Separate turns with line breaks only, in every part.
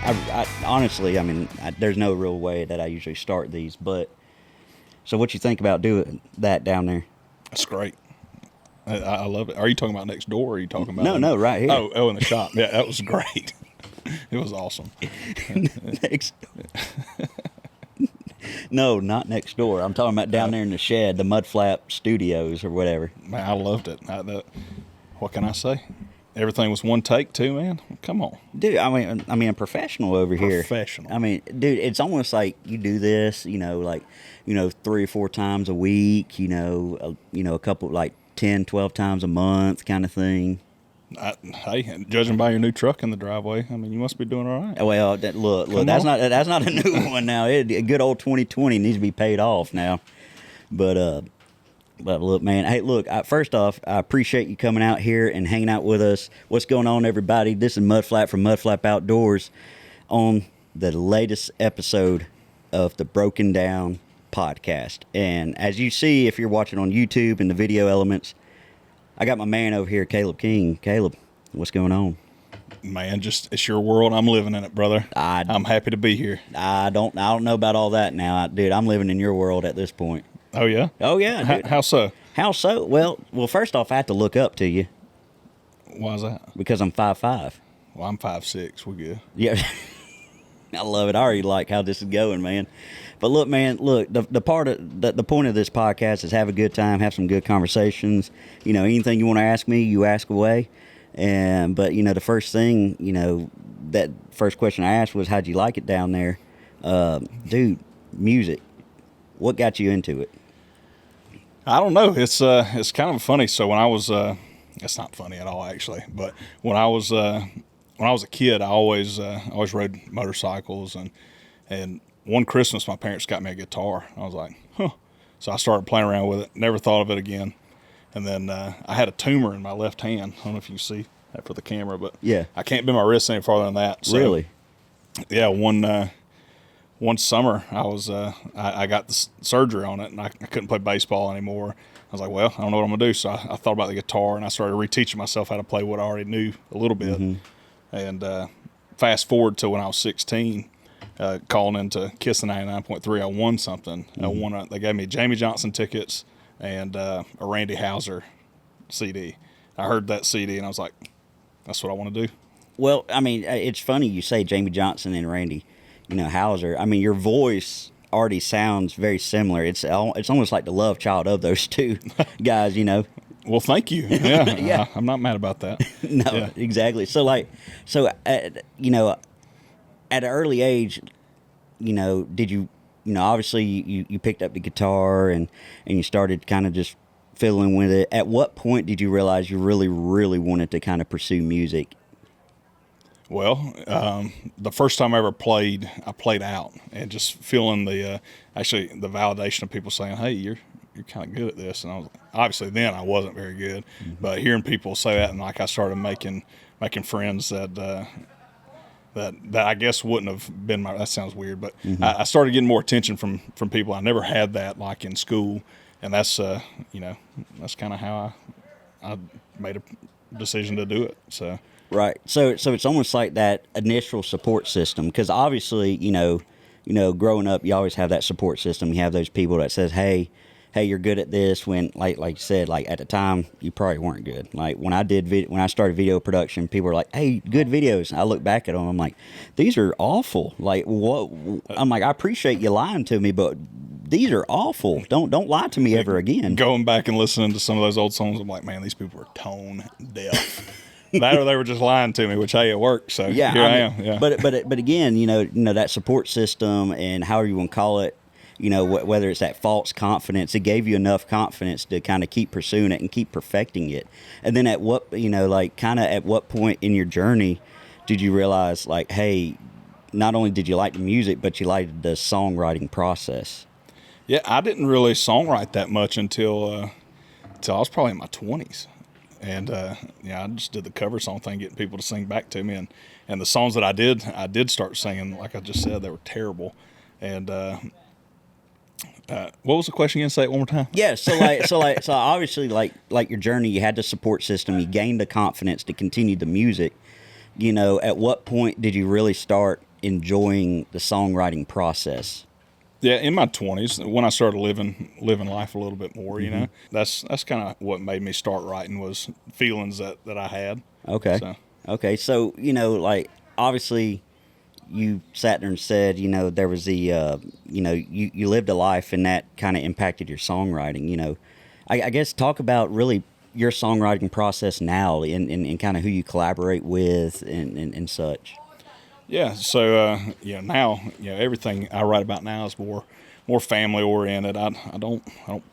I honestly, I mean, there's no real way that I usually start these, but so what you think about doing that down there?
That's great. I love it. Are you talking about next door, or are you talking about...
No, right here.
Oh, in the shop. Yeah, that was great. It was awesome.
Next No, not next door. I'm talking about down there in the shed, the Mud Flap Studios or whatever.
Man, I loved it. What can I say? Everything was one take too, man. Come on,
Dude, I mean, a professional over here.
Professional.
I mean, dude, it's almost like you do this, like, 3 or 4 times a week, a couple, like 10, 12 times a month kind of thing.
Hey, judging by your new truck in the driveway, I mean, you must be doing all right.
Well, look, that's not a new one now. A good old 2020 needs to be paid off now. But look, man. Hey, look. First off, I appreciate you coming out here and hanging out with us. What's going on, everybody? This is Mud Flap from Mud Flap Outdoors on the latest episode of the Broken Down podcast. And as you see, if you're watching on YouTube and the video elements, I got my man over here, Kaleb King. Kaleb, what's going on?
Man, it's your world. I'm living in it, brother. I'm happy to be here.
I don't know about all that now, dude. I'm living in your world at this point.
Oh yeah.
Oh yeah. Dude.
How so?
How so? Well, first off, I have to look up to you.
Why is that?
Because I'm 5'5".
Well, I'm 5'6". We're good.
Yeah. I love it. I already like how this is going, man. But look, man, the point of this podcast is have a good time, have some good conversations. Anything you want to ask me, you ask away. But the first thing, that first question I asked was, how'd you like it down there? Dude, music. What got you into it?
I don't know. It's kind of funny. So when I was, it's not funny at all actually, but when I was a kid, I always rode motorcycles, and one Christmas my parents got me a guitar. I was like, huh. So I started playing around with it. Never thought of it again. And then I had a tumor in my left hand. I don't know if you see that for the camera, but
yeah,
I can't bend my wrist any farther than that. So,
really?
Yeah. One summer I got the surgery on it, and I couldn't play baseball anymore. I was like, well, I don't know what I'm gonna do. So I thought about the guitar, and I started reteaching myself how to play what I already knew a little bit. Mm-hmm. And fast forward to when I was 16, calling into Kiss the 99.3, I won something. Mm-hmm. They gave me Jamie Johnson tickets and a Randy Houser CD. I heard that CD, and I was like, that's what I want to do.
Well, I mean, it's funny you say Jamie Johnson and Randy, Houser. I mean, your voice already sounds very similar. It's almost like the love child of those two guys,
Well, thank you. Yeah,
yeah.
I'm not mad about that.
No, yeah. Exactly. So at an early age, did you, obviously you picked up the guitar and you started kind of just fiddling with it. At what point did you realize you really, really wanted to kind of pursue music?
Well, the first time I ever played, I played out and just feeling the validation of people saying, "Hey, you're kind of good at this." And I was obviously then I wasn't very good, mm-hmm. but hearing people say that, and like I started making friends that I guess wouldn't have been that sounds weird, but mm-hmm. I started getting more attention from people. I never had that like in school, and that's that's kind of how I made a decision to do it. So.
Right. So it's almost like that initial support system, because obviously, growing up, you always have that support system. You have those people that says, hey, you're good at this, when like you said, like at the time you probably weren't good. Like when I started video production, people were like, "Hey, good videos." And I look back at them, I'm like, "These are awful." Like what? I'm like, "I appreciate you lying to me, but these are awful. Don't lie to me ever again."
Going back and listening to some of those old songs, I'm like, "Man, these people are tone deaf." That or they were just lying to me, which, hey, it worked. So
yeah,
here I am. Yeah.
But again, that support system and however you want to call it, whether it's that false confidence, it gave you enough confidence to kind of keep pursuing it and keep perfecting it. And then at what point in your journey did you realize, like, hey, not only did you like the music, but you liked the songwriting process?
Yeah, I didn't really songwrite that much until I was probably in my 20s. And, I just did the cover song thing, getting people to sing back to me. And the songs that I did start singing, like I just said, they were terrible. And what was the question again? Say it one more time.
Yeah, so obviously, like your journey, you had the support system, you gained the confidence to continue the music. At what point did you really start enjoying the songwriting process?
Yeah, in my 20s, when I started living life a little bit more, you know, that's kind of what made me start writing, was feelings that I had.
Okay.
So
Okay. So, like, obviously you sat there and said, there was you lived a life and that kind of impacted your songwriting, I guess talk about really your songwriting process now and kind of who you collaborate with and such.
yeah, so now everything I write about now is more family oriented. I don't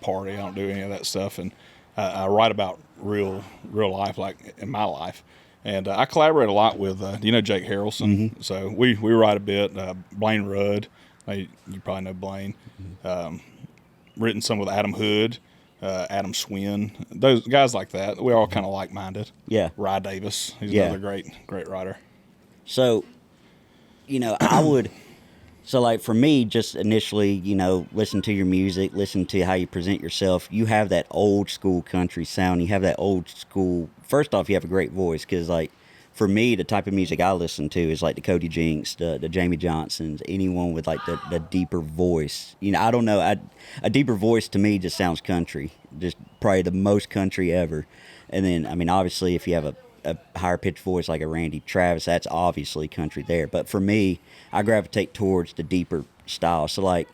party. I don't do any of that stuff, and I write about real life, like in my life. And I collaborate a lot with Jake Harrelson. So we write a bit. Blaine Rudd, you probably know Blaine. Written some with Adam Hood, Adam Swin, those guys like that. We're all kind of like minded.
Yeah.
Rye Davis, he's
Yeah.
another great writer.
So, I would, so like for me, just initially, listen to your music, listen to how you present yourself. You have that old school country sound. You have that old school, first off, you have a great voice, because like for me, the type of music I listen to is like the Cody Jinks, the Jamie Johnsons, anyone with like the deeper voice. I don't know. A deeper voice to me just sounds country, just probably the most country ever. And then, I mean, obviously, if you have a higher pitched voice like a Randy Travis, that's obviously country there. But for me, I gravitate towards the deeper style. So like,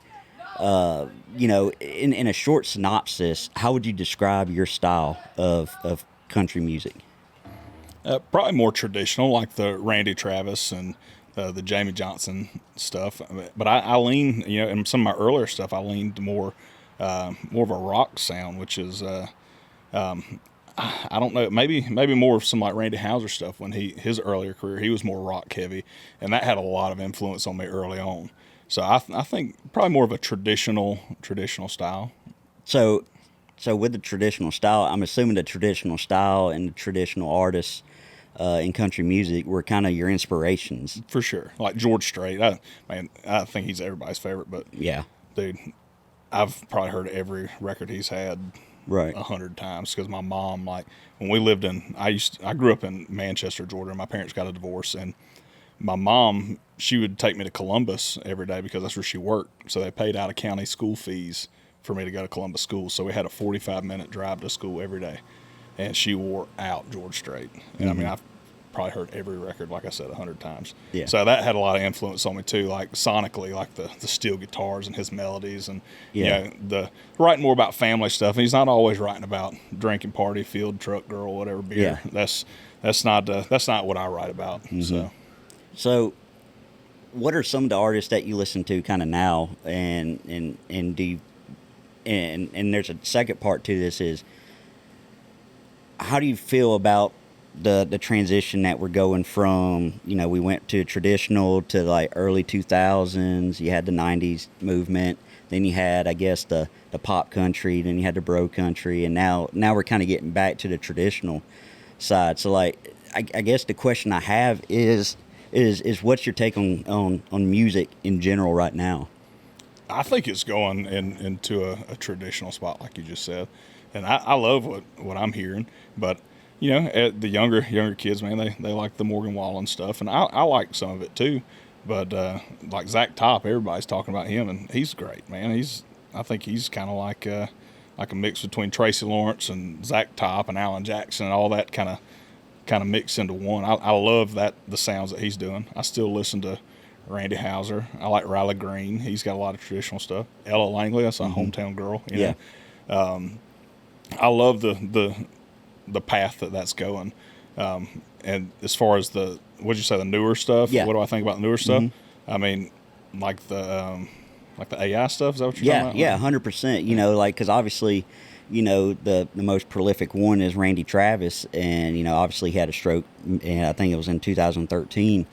in a short synopsis, how would you describe your style of country music?
Probably more traditional, like the Randy Travis and the Jamie Johnson stuff. But I lean, in some of my earlier stuff, I leaned more of a rock sound, which is I don't know, maybe more of some like Randy Houser stuff. When his earlier career, he was more rock heavy, and that had a lot of influence on me early on. So I think probably more of a traditional style.
So with the traditional style, I'm assuming the traditional style and the traditional artists in country music were kind of your inspirations.
For sure. Like George Strait. I think he's everybody's favorite, but
Yeah.
dude, I've probably heard every record he's had
Right.
100 times, because my mom, like when we lived I grew up in Manchester, Georgia, and my parents got a divorce, and my mom, she would take me to Columbus every day because that's where she worked. So they paid out of county school fees for me to go to Columbus school. So we had a 45-minute drive to school every day, and she wore out George Strait. And I mean, I've probably heard every record, like I said, 100 times.
Yeah.
So that had a lot of influence on me too, like sonically, like the steel guitars and his melodies, and
Yeah.
the writing more about family stuff. And he's not always writing about drinking, party, field, truck, girl, whatever, beer.
Yeah.
That's not what I write about.
So, what are some of the artists that you listen to kind of now, and do you, and there's a second part to this, is how do you feel about the transition that we're going from, we went to traditional to like early 2000s, you had the 90s movement, then you had, I guess, the pop country, then you had the bro country, and now we're kind of getting back to the traditional side. So like, I guess the question I have is what's your take on music in general right now?
I think it's going into a traditional spot, like you just said, and I love what I'm hearing. But the younger kids, man, they like the Morgan Wallen stuff, and I like some of it too. But like Zach Top, everybody's talking about him, and he's great, man. I think he's kind of like a mix between Tracy Lawrence and Zach Top and Alan Jackson and all that kind of mix into one. I love the sounds that he's doing. I still listen to Randy Houser. I like Riley Green. He's got a lot of traditional stuff. Ella Langley, that's a hometown girl. You know? I love the path that's going. And as far as what'd you say, the newer stuff?
Yeah.
What do I think about the newer stuff? I mean, like the AI stuff. Is that what you're talking about?
Yeah, 100%. Like, because obviously, the most prolific one is Randy Travis, and obviously he had a stroke, and I think it was in 2013.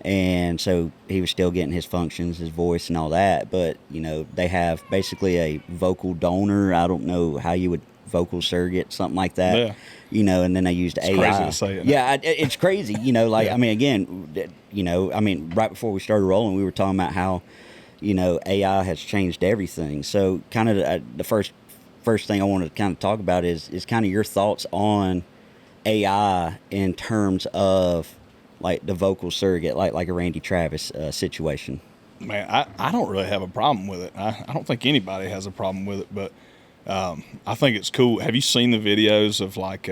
And so he was still getting his functions, his voice and all that. But, they have basically a vocal donor. I don't know how you would vocal surrogate, something like that.
Yeah.
And then they used AI.
Crazy to say it.
Yeah, it's crazy. Like,
Yeah.
I mean, again, right before we started rolling, we were talking about how, AI has changed everything. So kind of the first thing I want to kind of talk about is kind of your thoughts on AI in terms of like the vocal surrogate, like a Randy Travis situation.
Man, I don't really have a problem with it. I don't think anybody has a problem with it, but I think it's cool. Have you seen the videos of like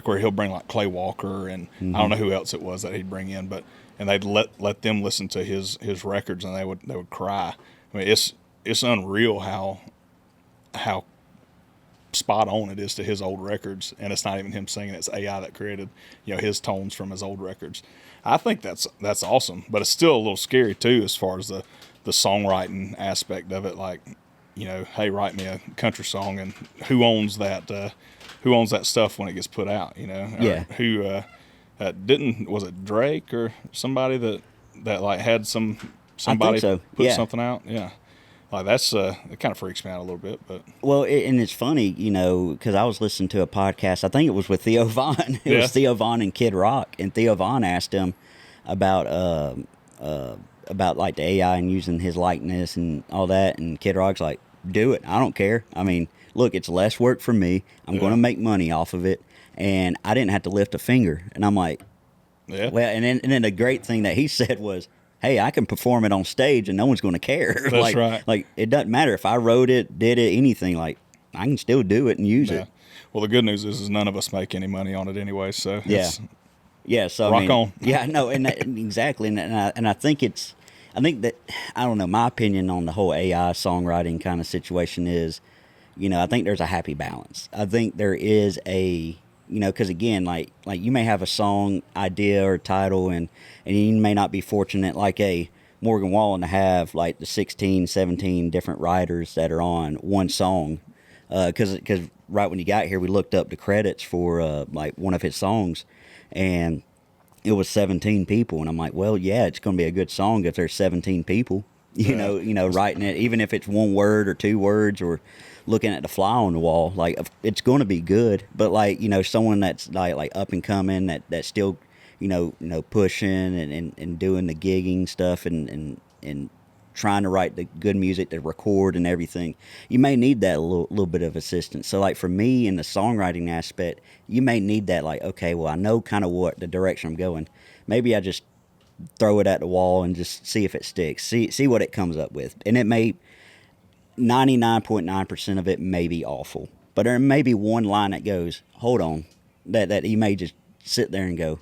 where he'll bring like Clay Walker and I don't know who else it was that he'd bring in, and they'd let them listen to his records and they would cry. I mean, it's unreal how spot on it is to his old records, and it's not even him singing, it's AI that created his tones from his old records. I think that's awesome, but it's still a little scary too as far as the songwriting aspect of it. Like, hey, write me a country song, and who owns that stuff when it gets put out?
Yeah.
Or who was it Drake or somebody that like had somebody
so.
put
Yeah.
something out? Yeah. Like that's it kind of freaks me out a little bit, but
Well, and it's funny, because I was listening to a podcast. I think it was with Theo Von. It was Theo Von and Kid Rock, and Theo Von asked him about like the AI and using his likeness and all that, and Kid Rock's like, "Do it. I don't care. I mean, look, it's less work for me. I'm going to make money off of it, and I didn't have to lift a finger." And I'm like,
yeah.
Well, and then the great thing that he said was, hey, I can perform it on stage and no one's going to care.
That's right.
Like, it doesn't matter if I wrote it, did it, anything. Like, I can still do it and use it.
Well, the good news is none of us make any money on it anyway. So
yeah. So
rock on.
Yeah, no, exactly. And I think that I don't know. My opinion on the whole AI songwriting kind of situation is, I think there's a happy balance. I think there is a because again, like you may have a song idea or title, and you may not be fortunate like a Morgan Wallen to have like the 16, 17 different writers that are on one song. Because right when you got here, we looked up the credits for like one of his songs, and it was 17 people, and I'm like, well, yeah, it's going to be a good song if there's 17 people, writing it, even if it's one word or two words or looking at the fly on the wall. Like, it's going to be good, but like someone that's like up and coming that's still pushing and doing the gigging stuff and trying to write the good music to record and everything, you may need that little bit of assistance. So like for me in the songwriting aspect, you may need that, like, okay, well, I know kind of what the direction I'm going. Maybe I just throw it at the wall and just see if it sticks, see what it comes up with. And it may 99.9% of it may be awful, but there may be one line that goes, hold on, that you may just sit there and go,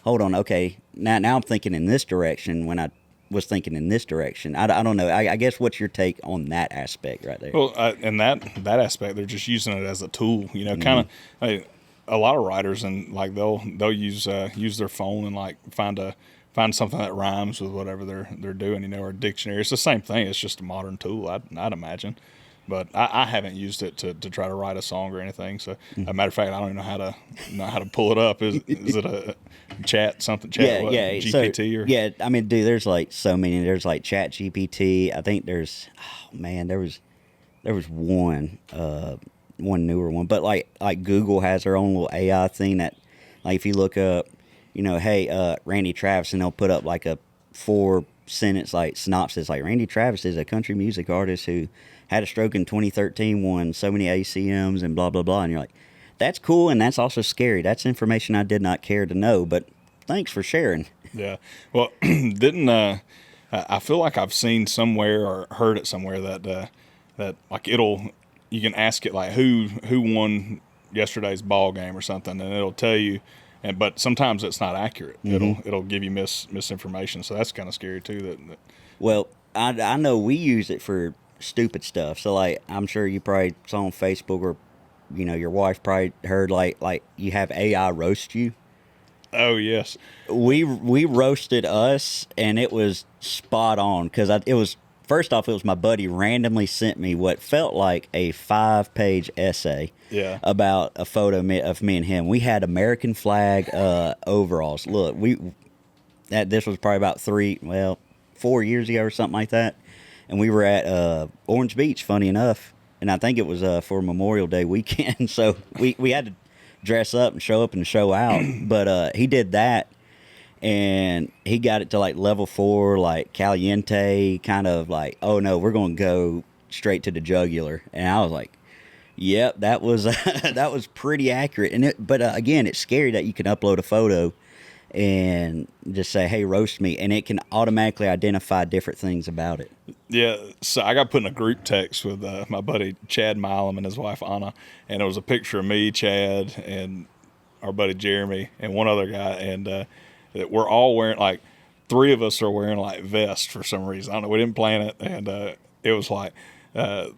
hold on, okay, now I'm thinking in this direction when I was thinking in this direction. I don't know. I guess what's your take on that aspect right there?
Well, in that aspect, they're just using it as a tool, kind of. A lot of writers and like they'll use their phone and like find something that rhymes with whatever they're doing, or a dictionary. It's the same thing. It's just a modern tool, I'd imagine. But I haven't used it to try to write a song or anything. So, a matter of fact, I don't even know how to pull it up. Is it a chat? GPT or?
Yeah, I mean, dude, there's like so many. There's like Chat GPT. I think there's, there was one newer one. But like Google has their own little AI thing that, like, if you look up, hey, Randy Travis, and they'll put up like a 4-sentence like synopsis, like Randy Travis is a country music artist who had a stroke in 2013, won so many ACMs and blah, blah, blah. And you're like, that's cool, and that's also scary. That's information I did not care to know, but thanks for sharing.
Yeah. Well, I feel like I've seen somewhere or heard it somewhere that like you can ask it like who won yesterday's ball game or something, and it'll tell you. But sometimes it's not accurate. It'll give you misinformation. So that's kind of scary too. That
Well, I know we use it for stupid stuff. So like, I'm sure you probably saw on Facebook, or your wife probably heard like you have AI roast you.
Oh yes,
we roasted us, and it was spot on because it was. First off, it was my buddy randomly sent me what felt like a 5-page essay about a photo of me and him. We had American flag overalls. Look, this was probably about 4 years ago or something like that. And we were at Orange Beach, funny enough. And I think it was for Memorial Day weekend. So we had to dress up and show out. But he did that. And he got it to like level 4, like caliente, kind of like, oh no, we're going to go straight to the jugular. And I was like, yep, that was that was pretty accurate. But again, it's scary that you can upload a photo and just say, hey, roast me, and it can automatically identify different things about it.
Yeah, so I got put in a group text with my buddy Chad Milam and his wife Anna, and it was a picture of me, Chad, and our buddy Jeremy, and one other guy, and that we're all wearing, like, three of us are wearing like vests for some reason. I don't know, we didn't plan it, and it was like, I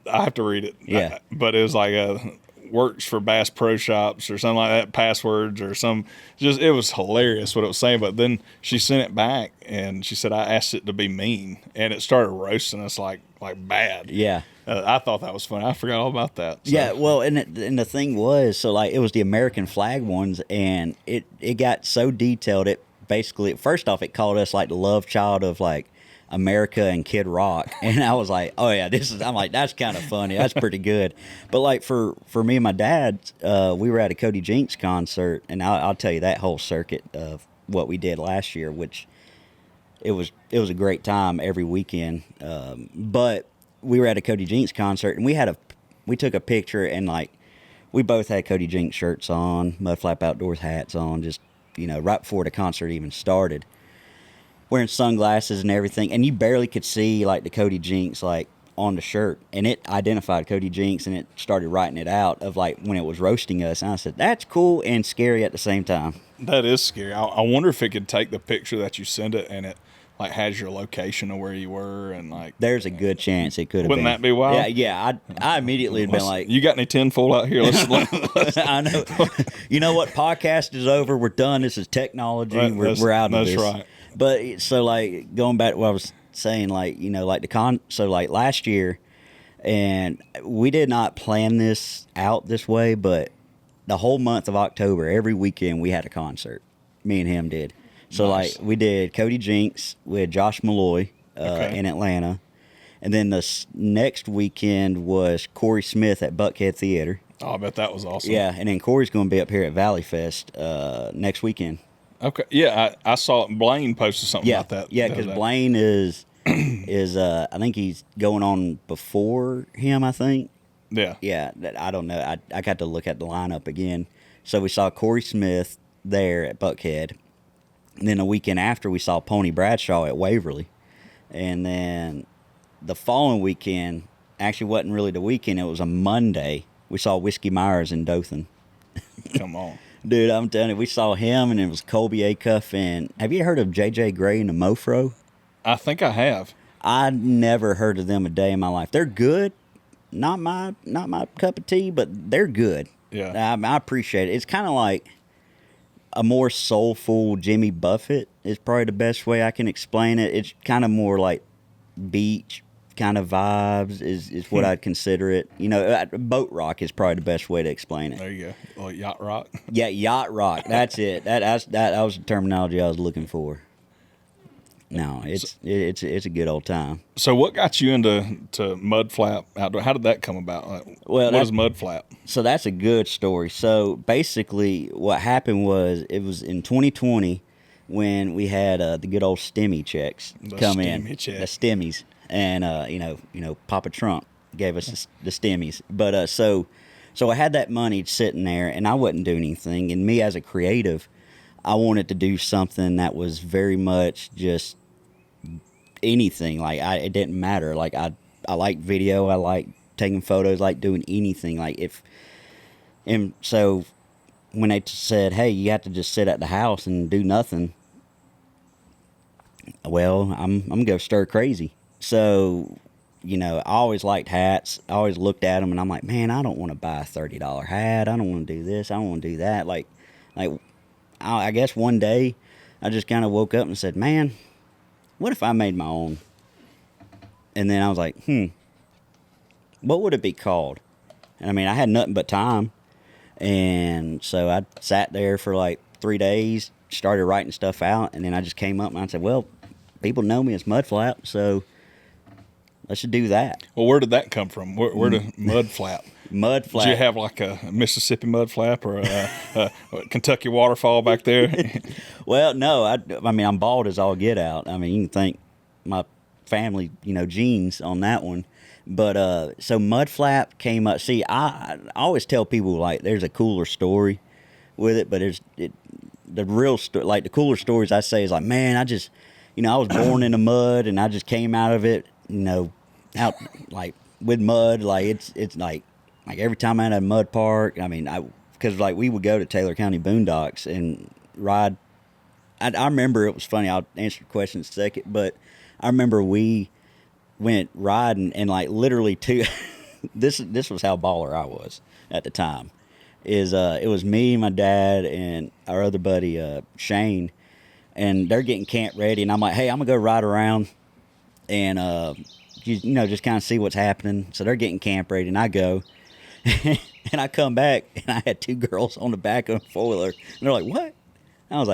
have to read it.
Yeah.
But it was like works for Bass Pro Shops or something like that, passwords or some, just, it was hilarious what it was saying. But then she sent it back and she said, I asked it to be mean, and it started roasting us like bad.
Yeah.
I thought that was funny. I forgot all about that. So.
Yeah, well, and the thing was, so like it was the American flag ones, and it got so detailed. It basically, first off, it called us like the love child of like America and Kid Rock, and I was like, oh yeah, I'm like, that's kind of funny, that's pretty good. But like for me and my dad, we were at a Cody Jinks concert, and I'll tell you that whole circuit of what we did last year, which it was a great time every weekend. But we were at a Cody Jinks concert, and we took a picture, and like we both had Cody Jinks shirts on, Mudflap Outdoors hats on, just right before the concert even started, wearing sunglasses and everything, and you barely could see like the Cody Jinks like on the shirt, and it identified Cody Jinks, and it started writing it out of like when it was roasting us, and I said, that's cool and scary at the same time.
That is scary. I wonder if it could take the picture that you send it, and it like has your location of where you were, and like
there's a good chance it could have been.
Wouldn't that be wild?
Yeah. I immediately had been like,
you got any tinfoil out here? Let's
I know. You know what? Podcast is over. We're done. This is technology.
Right,
we're out of this.
That's right.
But so like going back to what I was saying, like like so like last year, and we did not plan this out this way, but the whole month of October, every weekend we had a concert. Me and him did. So nice. Like we did Cody Jinks with Josh Malloy in Atlanta, and then the next weekend was Corey Smith at Buckhead Theater.
Oh, I bet that was awesome.
Yeah, and then Corey's going to be up here at Valley Fest next weekend.
Okay, yeah, I saw Blaine posted something about that.
Yeah, because Blaine is I think he's going on before him. I think. Yeah. I don't know. I got to look at the lineup again. So we saw Corey Smith there at Buckhead. And then a weekend after, we saw Pony Bradshaw at Waverly. And then the following weekend, actually wasn't really the weekend, it was a Monday, we saw Whiskey Myers in Dothan.
Come on.
Dude, I'm telling you, we saw him, and it was Colby Acuff. And have you heard of J.J. Gray and the Mofro?
I think I have.
I never heard of them a day in my life. They're good. Not my cup of tea, but they're good.
Yeah.
I appreciate it. It's kind of like a more soulful Jimmy Buffett is probably the best way I can explain it. It's kind of more like beach kind of vibes is what I'd consider it. Boat rock is probably the best way to explain it.
There you go. Like yacht rock?
Yeah, yacht rock. That's it. That was the terminology I was looking for. No, it's a good old time.
So what got you into Mudflap outdoor? How did that come about? What is Mudflap?
So that's a good story. So basically what happened was it was in 2020 when we had the good old STEMI checks come in. The STEMIs. And, Papa Trump gave us the STEMIs. But so I had that money sitting there, and I wasn't doing anything. And me as a creative, I wanted to do something that was very much just anything. Like it didn't matter. Like I like video. I like taking photos. Like doing anything. And so when they said, "Hey, you have to just sit at the house and do nothing," well, I'm gonna go stir crazy. So I always liked hats. I always looked at them, and I'm like, man, I don't want to buy a $30 hat. I don't want to do this. I don't want to do that. Like. I guess one day I just kind of woke up and said, man, what if I made my own? And then I was like, what would it be called? And I mean, I had nothing but time. And so I sat there for like 3 days, started writing stuff out. And then I just came up and I said, well, people know me as Mudflap, so let's just do that.
Well, where did that come from? Where did Mudflap?
Mudflap.
Did you have like a Mississippi mudflap or a Kentucky waterfall back there?
Well, no. I mean, I'm bald as all get out. I mean, you can thank my family, genes on that one. But so Mudflap came up. See, I always tell people like there's a cooler story with it, but the real like the cooler stories I say is like, man, I just, I was born in the mud and I just came out of it, out like with mud. Like it's like every time I'm at a mud park, I mean, because like we would go to Taylor County boondocks and ride. I remember it was funny. I'll answer your question in a second, but I remember we went riding and like literally this was how baller I was at the time. It was me, my dad, and our other buddy Shane, and they're getting camp ready, and I'm like, hey, I'm gonna go ride around and just kind of see what's happening. So they're getting camp ready, and I go. And I come back, and I had 2 girls on the back of a foiler. And they're like, what? I'm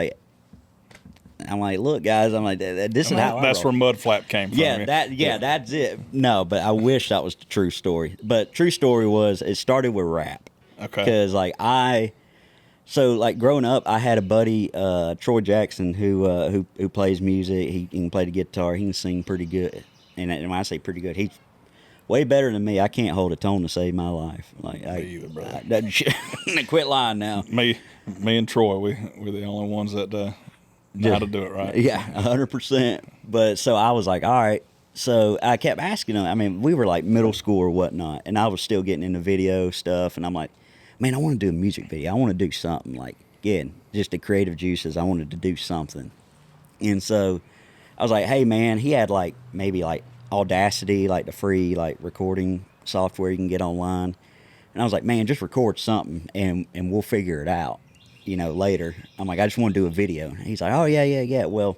like, look, guys. I'm like, this is how
that's where Mud Flap came from.
Yeah, that's it. No, but I wish that was the true story. But true story was it started with rap.
Okay.
Because growing up, I had a buddy, Troy Jackson, who plays music. He can play the guitar. He can sing pretty good. And when I say pretty good, he's way better than me. I can't hold a tone to save my life. Like
me either, brother.
Quit lying now.
Me and Troy, we're the only ones that know how to do it right.
Yeah, 100%. But so I was like, all right. So I kept asking him. I mean, we were like middle school or whatnot, and I was still getting into video stuff. And I'm like, man, I want to do a music video. I want to do something. Like, again, just the creative juices. I wanted to do something. And so I was like, hey, man, he had like maybe like Audacity, like the free like recording software you can get online. And I was like, man, just record something and we'll figure it out, later. I'm like, I just want to do a video. And he's like, oh, yeah. Well,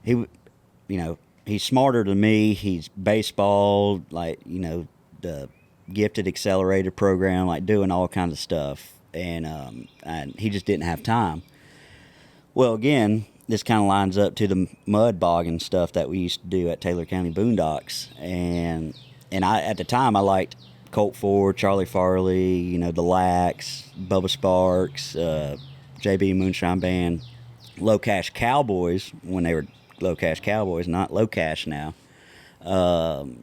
he's smarter than me. He's baseball, like, the gifted accelerator program, like doing all kinds of stuff. And he just didn't have time. Well, again, this kind of lines up to the mud bogging stuff that we used to do at Taylor County boondocks. And I, at the time, I liked Colt Ford, Charlie Farley, the Lax, Bubba Sparks, JB Moonshine Band, Low Cash Cowboys, when they were Low Cash Cowboys, not Low Cash now,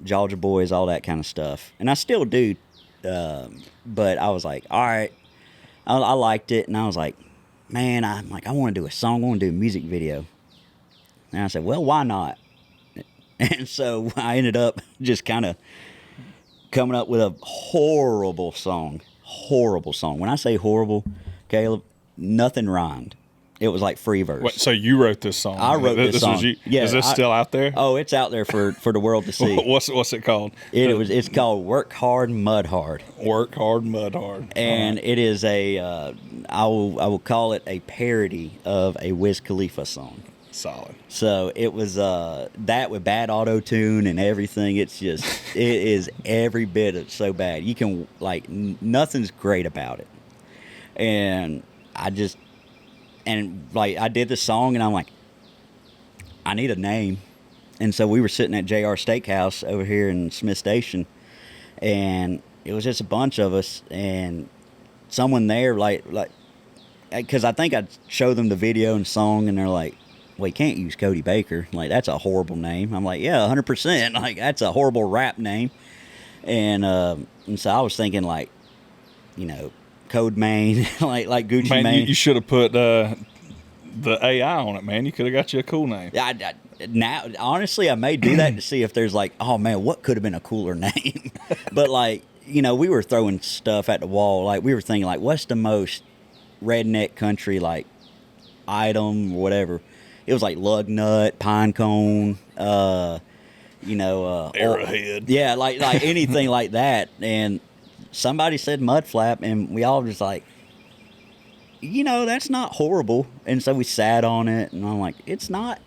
Georgia Boys, all that kind of stuff. And I still do, but I was like, all right, I liked it, and I was like, man, I want to do a song, I want to do a music video. And I said, well, why not? And so I ended up just kind of coming up with a horrible song. When I say horrible, Caleb, nothing rhymed. It was like free verse.
Wait, so you wrote this song?
I wrote this song.
Was you? Yeah, is this still out there?
Oh, it's out there for the world to see.
What's it called?
It's called Work Hard, Mud Hard.
Work Hard, Mud Hard.
And it is I will call it a parody of a Wiz Khalifa song.
Solid.
So it was that with bad auto tune and everything. It's just it is every bit of so bad. You can nothing's great about it. And I did the song, and I'm like, I need a name. And so we were sitting at JR Steakhouse over here in Smith Station, and it was just a bunch of us, and someone there, because I think I showed them the video and song, and they're like, well, you can't use Cody Baker. Like, that's a horrible name. I'm like, yeah, 100%. Like, that's a horrible rap name. And so I was thinking, Code Mane, like Gucci Mane.
You should have put the AI on it, man. You could have got you a cool name.
Now, honestly, I may do that to see if there's oh man, what could have been a cooler name? But we were throwing stuff at the wall. Like, we were thinking, what's the most redneck country item or whatever? It was lug nut, pine cone,
Arrowhead.
Yeah, like anything like that. And somebody said mud flap, and we all just that's not horrible. And so we sat on it, and I'm like, it's not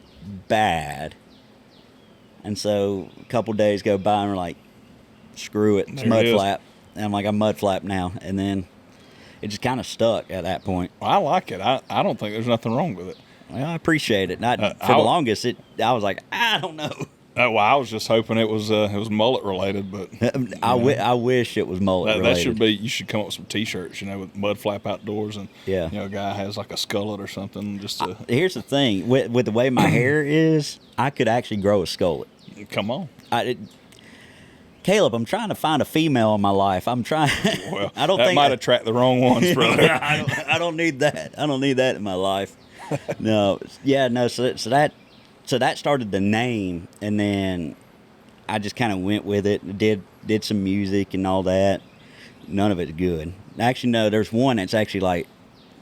bad. And so a couple days go by, and we're like, screw it, it's mud flap. And I'm like, I'm mud flap now. And then it just kind of stuck at that point.
Well, I like it. I don't think there's nothing wrong with it.
Well, I appreciate it. For the longest, I was like, I don't know.
Well, I was just hoping it was mullet related, but
I wish it was mullet related.
That should be. You should come up with some T-shirts, with Mud Flap Outdoors, and a guy has a skullet or something.
Here's the thing with the way my hair is, I could actually grow a skullet.
Come on.
Caleb, I'm trying to find a female in my life. I'm trying.
Well,
I don't
that
think
might attract the wrong ones, brother.
I don't need that. I don't need that in my life. No, yeah, no. So that started the name, and then I just kind of went with it. Did some music and all that. None of it's good. Actually, no. There's one that's actually like,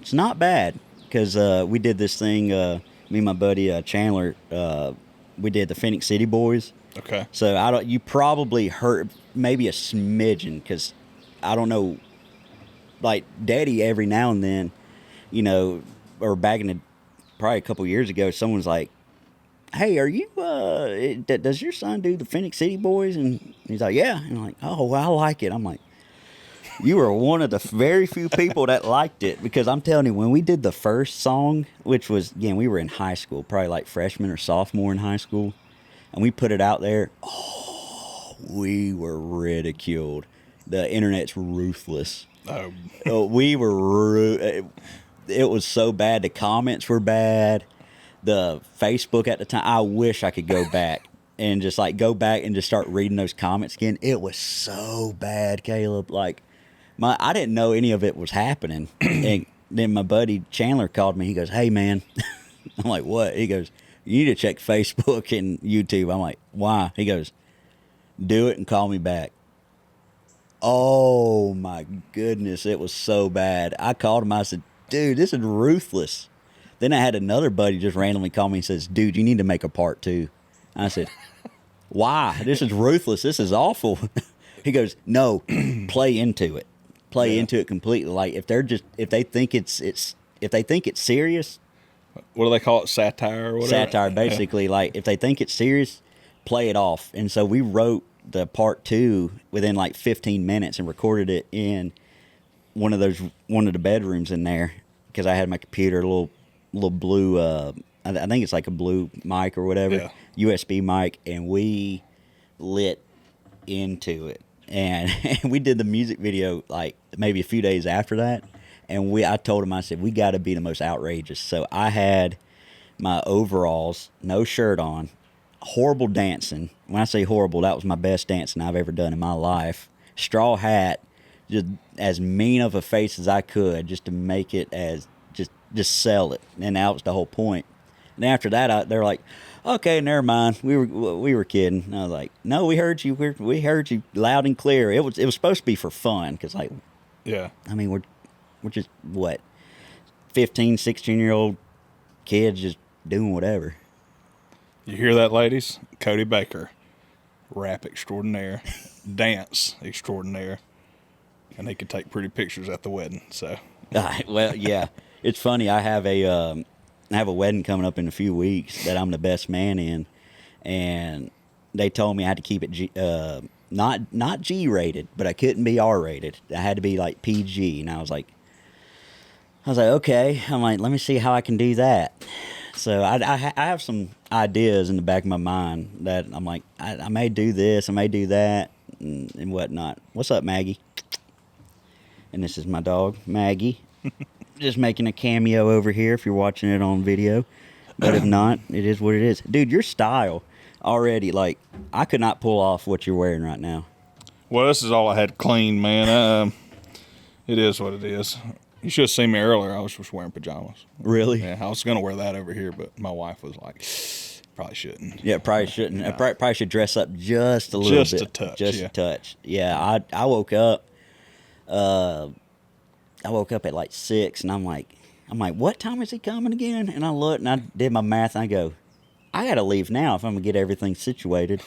it's not bad, because we did this thing. Me and my buddy Chandler. We did the Phoenix City Boys.
Okay.
So I don't. You probably heard maybe a smidgen, because I don't know. Like Daddy, every now and then, or back in probably a couple years ago, someone's like, "Hey, are you? Does your son do the Phoenix City Boys?" And he's like, "Yeah." And I'm like, "Oh, well, I like it." I'm like, "You were one of the very few people that liked it," because I'm telling you, when we did the first song, which was, again, we were in high school, probably like freshman or sophomore in high school, and we put it out there. Oh, we were ridiculed. The internet's ruthless. We were. It was so bad. The comments were bad. The Facebook at the time. I wish I could go back and just start reading those comments again. It was so bad, Caleb. Like, I didn't know any of it was happening. And then my buddy Chandler called me. He goes, "Hey, man." I'm like, "What?" He goes, "You need to check Facebook and YouTube." I'm like, "Why?" He goes, "Do it and call me back." Oh my goodness, it was so bad. I called him. I said, "Dude, this is ruthless." Then I had another buddy just randomly call me and says, "Dude, you need to make a part 2." I said, "Why? This is ruthless. This is awful." He goes, "No, play into it. Play into it completely. Like, if they think it's serious."
What do they call it? Satire or whatever?
Satire, basically. Like, if they think it's serious, play it off. And so we wrote the part 2 within like 15 minutes and recorded it in one of the bedrooms in there, because I had my computer, a little blue, I think it's like a blue mic or whatever, USB mic, and we lit into it. And we did the music video like maybe a few days after that. And I told him, I said, "We got to be the most outrageous." So I had my overalls, no shirt on, horrible dancing. When I say horrible, that was my best dancing I've ever done in my life. Straw hat, just as mean of a face as I could, just to make it as just sell it. And that was the whole point. And after that, they're like, "Okay, never mind. We were kidding." And I was like, "No, we heard you. We heard you loud and clear. It was supposed to be for fun, because I mean, we're just, what, 15, 16-year-old kids just doing whatever."
You hear that, ladies? Cody Baker, rap extraordinaire, dance extraordinaire, and he could take pretty pictures at the wedding. So,
well, yeah, it's funny. I have a wedding coming up in a few weeks that I'm the best man in, and they told me I had to keep it not G rated, but I couldn't be R rated. I had to be like PG, and I was like, okay. I'm like, let me see how I can do that. So I have some ideas in the back of my mind that I'm like, I may do this, I may do that, and whatnot. What's up, Maggie? And this is my dog, Maggie. Just making a cameo over here if you're watching it on video. But if not, it is what it is. Dude, your style already, like, I could not pull off what you're wearing right now.
Well, this is all I had clean, man. It is what it is. You should have seen me earlier. I was just wearing pajamas.
Really?
Yeah, I was going to wear that over here, but my wife was like, probably shouldn't.
Yeah, probably shouldn't. Yeah. I probably should dress up just a little bit.
Just a touch.
Just a touch. Yeah, I woke up. I woke up at like 6, and I'm like, what time is he coming again? And I looked, and I did my math, and I go, I got to leave now if I'm going to get everything situated.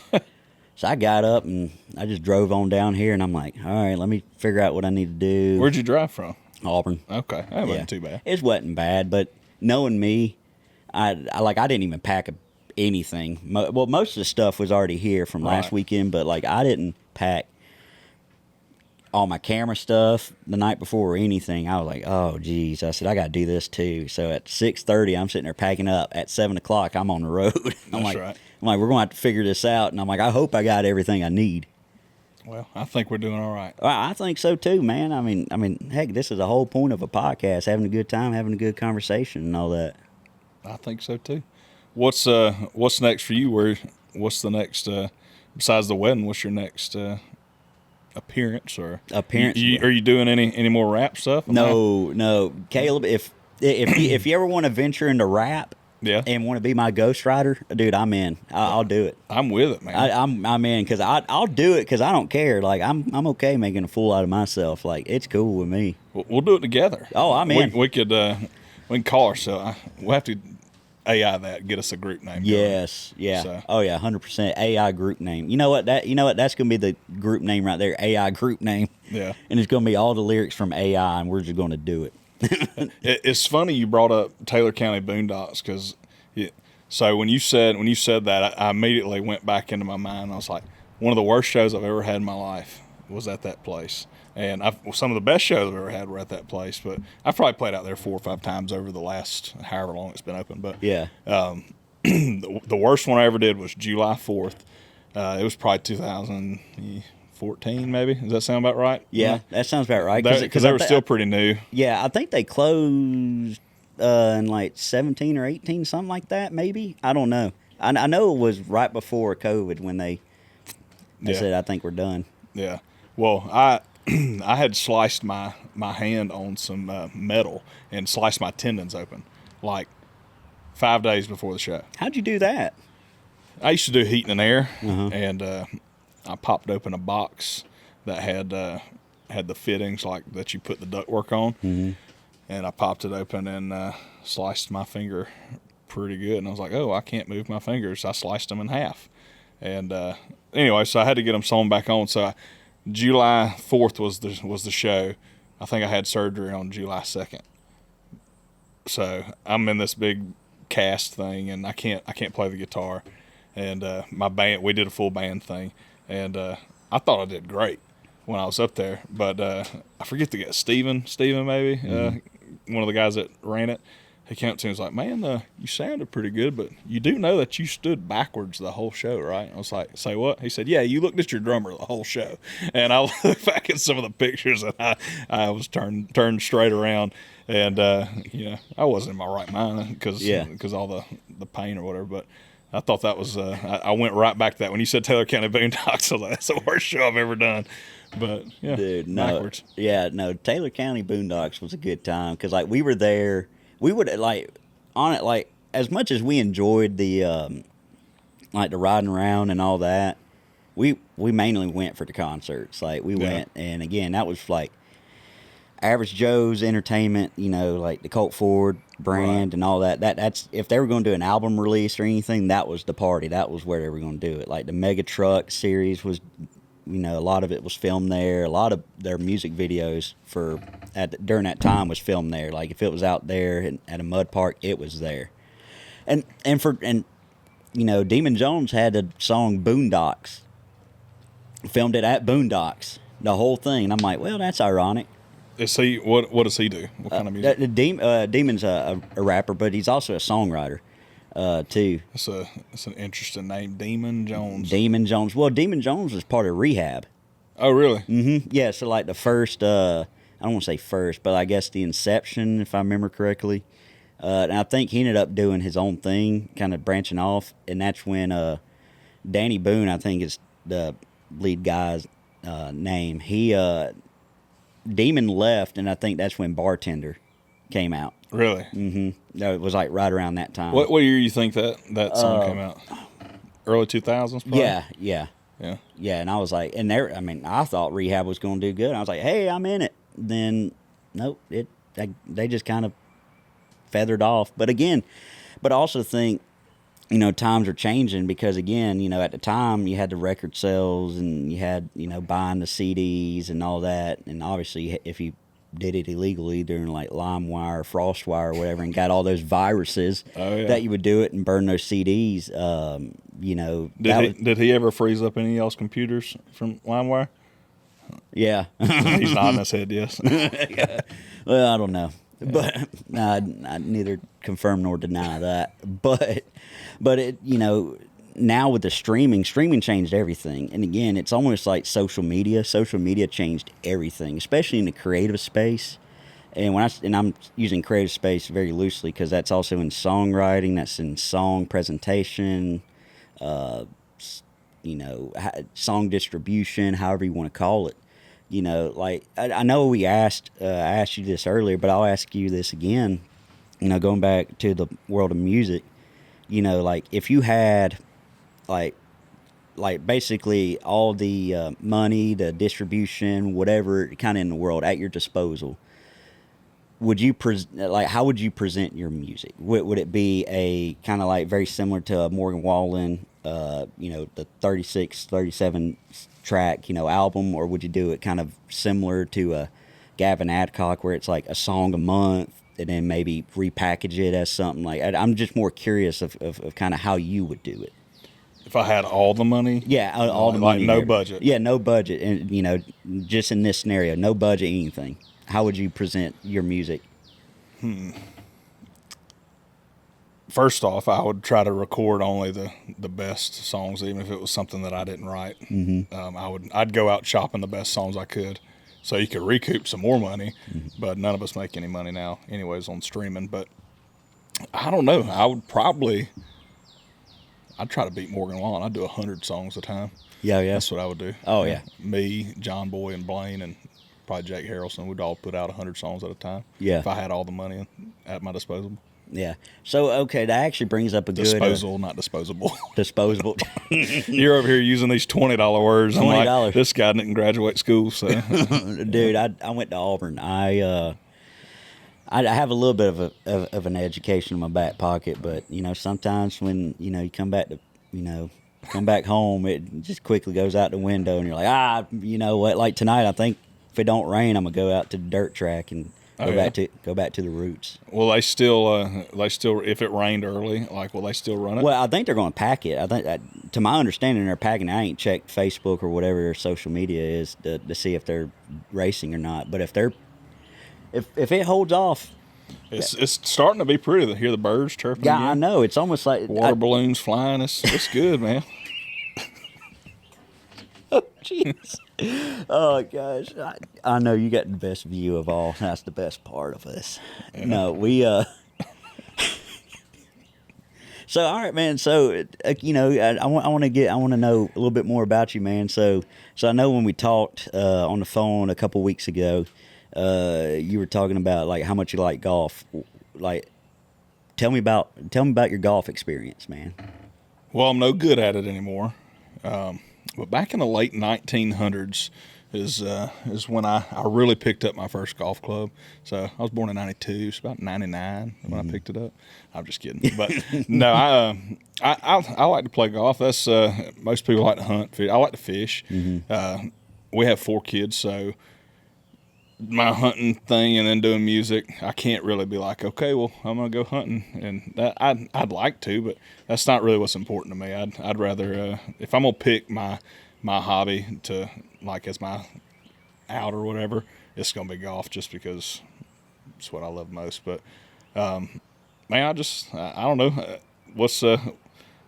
So I got up, and I just drove on down here, and I'm like, all right, let me figure out what I need to do.
Where'd you drive from?
Auburn.
Okay, that wasn't too bad.
It wasn't bad, but knowing me, I didn't even pack anything. Well, most of the stuff was already here from last weekend, but like I didn't pack all my camera stuff the night before or anything. I was like, oh geez, I said I got to do this too. So at 6:30, I'm sitting there packing up. At 7 o'clock, I'm on the road. I'm like, we're going to have to figure this out, and I'm like, I hope I got everything I need.
Well, I think we're doing all right.
I think so too, man. I mean, heck, this is the whole point of a podcast: having a good time, having a good conversation, and all that.
I think so too. What's next for you? What's the next besides the wedding, what's your next appearance or
Appearance.
Are you doing any more rap stuff?
No, Caleb. If you ever want to venture into rap,
Yeah.
and want to be my ghostwriter, dude, I'm in. I'll do it.
I'm with it, man.
I'm in because I'll do it because I don't care. Like I'm okay making a fool out of myself. Like it's cool with me.
We'll do it together.
Oh, I'm in.
We could we can call ourselves. We'll have to AI that, get us a group name.
Yes, yeah.
So.
Oh yeah, 100% AI group name. You know what? That's gonna be the group name right there. AI group name.
Yeah.
And it's gonna be all the lyrics from AI, and we're just gonna do it.
It's funny you brought up Taylor County Boondocks because, so when you said that, I immediately went back into my mind. I was like, one of the worst shows I've ever had in my life was at that place, and some of the best shows I've ever had were at that place. But I've probably played out there 4 or 5 times over the last however long it's been open. But
Yeah.
The worst one I ever did was July 4th. It was probably 2014, maybe. Does that sound about right?
Yeah, that sounds about right.
Because they were still pretty new.
Yeah, I think they closed in like 17 or 18, something like that, maybe. I don't know. I know it was right before COVID when they said, I think we're done.
Yeah. Well, I had sliced my hand on some metal and sliced my tendons open like 5 days before the show.
How'd you do that?
I used to do heating and air, and I popped open a box that had the fittings like that you put the ductwork on, and I popped it open and sliced my finger pretty good. And I was like, oh, I can't move my fingers. I sliced them in half. And anyway, so I had to get them sewn back on. So July 4th was the show. I think I had surgery on July 2nd. So I'm in this big cast thing, and I can't play the guitar. And my band, we did a full band thing, and I thought I did great when I was up there. But I forget the guy, Steven maybe, one of the guys that ran it. He came up to me and was like, man, you sounded pretty good, but you do know that you stood backwards the whole show, right? I was like, say what? He said, yeah, you looked at your drummer the whole show. And I looked back at some of the pictures, and I was turned straight around. And, I wasn't in my right mind because all the pain or whatever. But I thought that was, I went right back to that. When you said Taylor County Boondocks, I was like, that's the worst show I've ever done. But, yeah,
dude, no.
backwards.
Yeah, no, Taylor County Boondocks was a good time because, like, we were there. We would, like, on it, like, as much as we enjoyed the, like, the riding around and all that, we mainly went for the concerts. Like, we went, and again, that was, like, Average Joe's Entertainment, like the Colt Ford brand and all that. That's if they were going to do an album release or anything, that was the party. That was where they were going to do it. Like the Mega Truck series was, a lot of it was filmed there. A lot of their music videos during that time was filmed there. Like if it was out there at a mud park, it was there. And Demon Jones had a song Boondocks. Filmed it at Boondocks, the whole thing. And I'm like, well, that's ironic.
Is he what does he do? What kind of music?
Demon's a rapper, but he's also a songwriter too.
That's an interesting name, Demon Jones.
Demon Jones. Well, Demon Jones was part of Rehab.
Oh, really?
Mm-hmm. Yeah. So like the first, I don't want to say first, but I guess the inception, if I remember correctly. And I think he ended up doing his own thing, kind of branching off, and that's when Danny Boone, I think is the lead guy's name. Demon left, and I think that's when Bartender came out.
Really?
Mm-hmm. No, it was like right around that time.
What year do you think that song came out? Early 2000s, probably?
Yeah. And I was like, I thought Rehab was going to do good. I was like, hey, I'm in it. Then, nope, they just kind of feathered off. But I also think, times are changing because, again, at the time you had the record sales and you had, buying the CDs and all that. And obviously, if you did it illegally during like LimeWire, FrostWire, or whatever, and got all those viruses that you would do it and burn those CDs,
Did he ever freeze up any of y'all's computers from LimeWire?
Yeah.
He's nodding his head, yes.
Yeah. Well, I don't know. Yeah. But I neither confirm nor deny that. But it, now with the streaming changed everything. And again, it's almost like social media. Social media changed everything, especially in the creative space. And I'm using creative space very loosely because that's also in songwriting, that's in song presentation, song distribution, however you want to call it. Like I know I asked you this earlier, but I'll ask you this again. Going back to the world of music, like if you had like basically all the money, the distribution, whatever kind of in the world at your disposal, would you how would you present your music? Would it be a kind of like very similar to a Morgan Wallen, the 36, 37 track, album, or would you do it kind of similar to a Gavin Adcock where it's like a song a month and then maybe repackage it as something like? I'm just more curious of kind of how you would do it.
If I had all the money?
Yeah, all the money.
Like no budget?
Yeah, no budget. And, just in this scenario, no budget, anything. How would you present your music?
First off, I would try to record only the best songs, even if it was something that I didn't write. Mm-hmm. I'd go out shopping the best songs I could, so you could recoup some more money. Mm-hmm. But none of us make any money now, anyways, on streaming. But I don't know. I'd try to beat Morgan Wallen. I'd do 100 songs a time.
Yeah.
That's what I would do.
Oh, yeah.
Me, John Boy, and Blaine, and probably Jake Harrelson, we'd all put out 100 songs at a time.
Yeah.
If I had all the money at my disposal.
Yeah. So, okay, that actually brings up a
disposal, not disposable.
Disposable.
You're over here using these $20 words.
$20.
I'm like, this guy didn't graduate school, so.
Dude, I went to Auburn. I have a little bit of an education in my back pocket, but sometimes when you come back home, it just quickly goes out the window, and you're like, you know what? Like tonight, I think if it don't rain, I'm gonna go out to the dirt track and go back to the roots.
Well, they still if it rained early, like will they still run it?
Well, I think they're going to pack it. I think to my understanding, they're packing. I ain't checked Facebook or whatever their social media is to see if they're racing or not. But if it holds off,
it's starting to be pretty to hear the birds chirping.
Yeah,
again.
I know. It's almost like
water balloons flying. It's good, man.
Oh, jeez. Oh, gosh. I know you got the best view of all. That's the best part of us. Yeah. No, we, So, all right, man. So, I want to know a little bit more about you, man. So I know when we talked on the phone a couple weeks ago, you were talking about like how much you like golf. Like, tell me about your golf experience, man.
Well, I'm no good at it anymore. But back in the late 1900s is when I really picked up my first golf club. So I was born in 92. It's about 99 when I picked it up. I'm just kidding. But no, I like to play golf. That's most people like to hunt. I like to fish. Mm-hmm. We have 4 kids, so my hunting thing and then doing music, I can't really be like, okay, well, I'm gonna go hunting, and that I'd like to, but that's not really what's important to me. I'd rather if I'm gonna pick my hobby to like as my out or whatever, it's gonna be golf, just because it's what I love most. But man, I don't know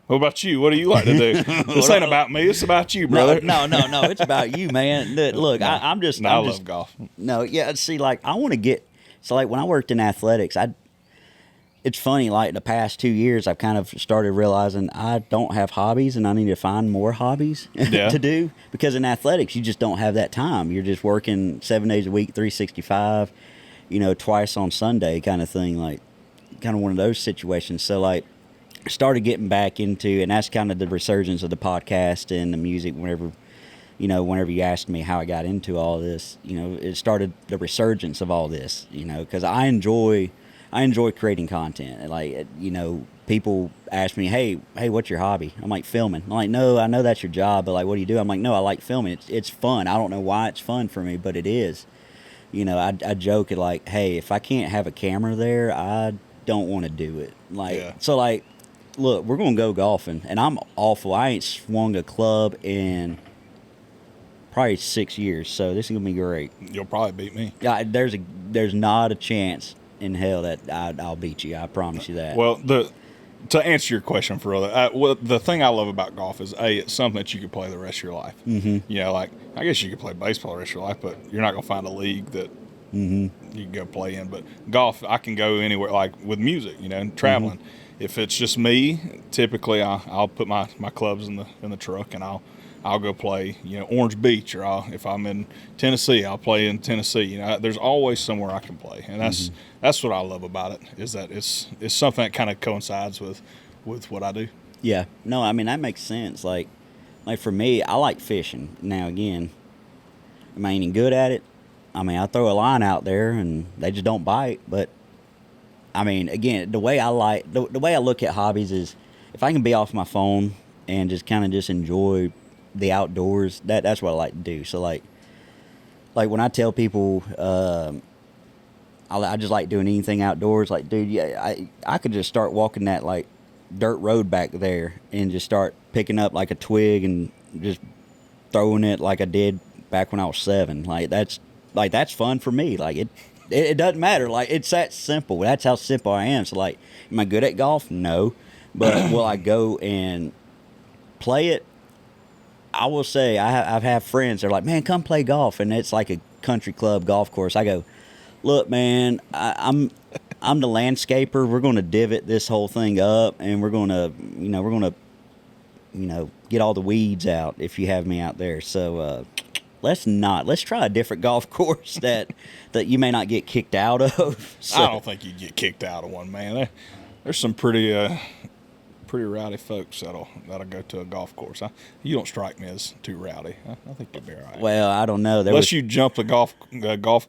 what about you? What do you like to do? This ain't about me. It's about you, brother.
No. It's about you, man. Look, I
love golf.
No, yeah. See, like I want to get. So, like when I worked in athletics, it's funny. Like the past 2 years, I've kind of started realizing I don't have hobbies, and I need to find more hobbies to do. Because in athletics, you just don't have that time. You're just working 7 days a week, 365. Twice on Sunday, kind of thing. Like, kind of one of those situations. So, like, started getting back into, and that's kind of the resurgence of the podcast and the music. Whenever you asked me how I got into all this, it started the resurgence of all this, because I enjoy creating content. Like, people ask me, hey, what's your hobby? I'm like, filming. I'm like, no, I know that's your job, but like, what do you do? I'm like, no, I like filming. It's fun. I don't know why it's fun for me, but it is. I joke it like, hey, if I can't have a camera there, I don't want to do it. So like, look, we're going to go golfing, and I'm awful. I ain't swung a club in probably 6 years, so this is going to be great.
You'll probably beat me.
Yeah, there's not a chance in hell that I'll beat you. I promise you that.
Well, to answer your question for real, the thing I love about golf is, it's something that you could play the rest of your life. Mm-hmm. Like, I guess you could play baseball the rest of your life, but you're not going to find a league that you can go play in. But golf, I can go anywhere, like with music, traveling. Mm-hmm. If it's just me, typically I'll put my clubs in the truck and I'll go play, Orange Beach, or if I'm in Tennessee, I'll play in Tennessee. There's always somewhere I can play, and that's what I love about it, is that it's something that kind of coincides with what I do.
Yeah, no, I mean that makes sense. Like for me, I like fishing. Now again, am I any good at it? I mean, I throw a line out there and they just don't bite. But I mean, again, the way I look at hobbies is if I can be off my phone and just kind of just enjoy the outdoors, that's what I like to do. So like when I tell people I just like doing anything outdoors, like, dude, yeah, I could just start walking that like dirt road back there and just start picking up like a twig and just throwing it like I did back when I was 7. That's fun for me. Like it doesn't matter. Like it's that simple. That's how simple I am. So like, am I good at golf? No. But will I go and play it? I will say I've had friends. They're like, man, come play golf, and it's like a country club golf course. I go, look, man, I'm the landscaper. We're going to divot this whole thing up, and we're going to get all the weeds out if you have me out there. So let's try a different golf course that you may not get kicked out of. So,
I don't think you'd get kicked out of one, man. There's some pretty rowdy folks that'll go to a golf course. You don't strike me as too rowdy. I think you'll be all right.
Well, I don't know.
Unless you jump the golf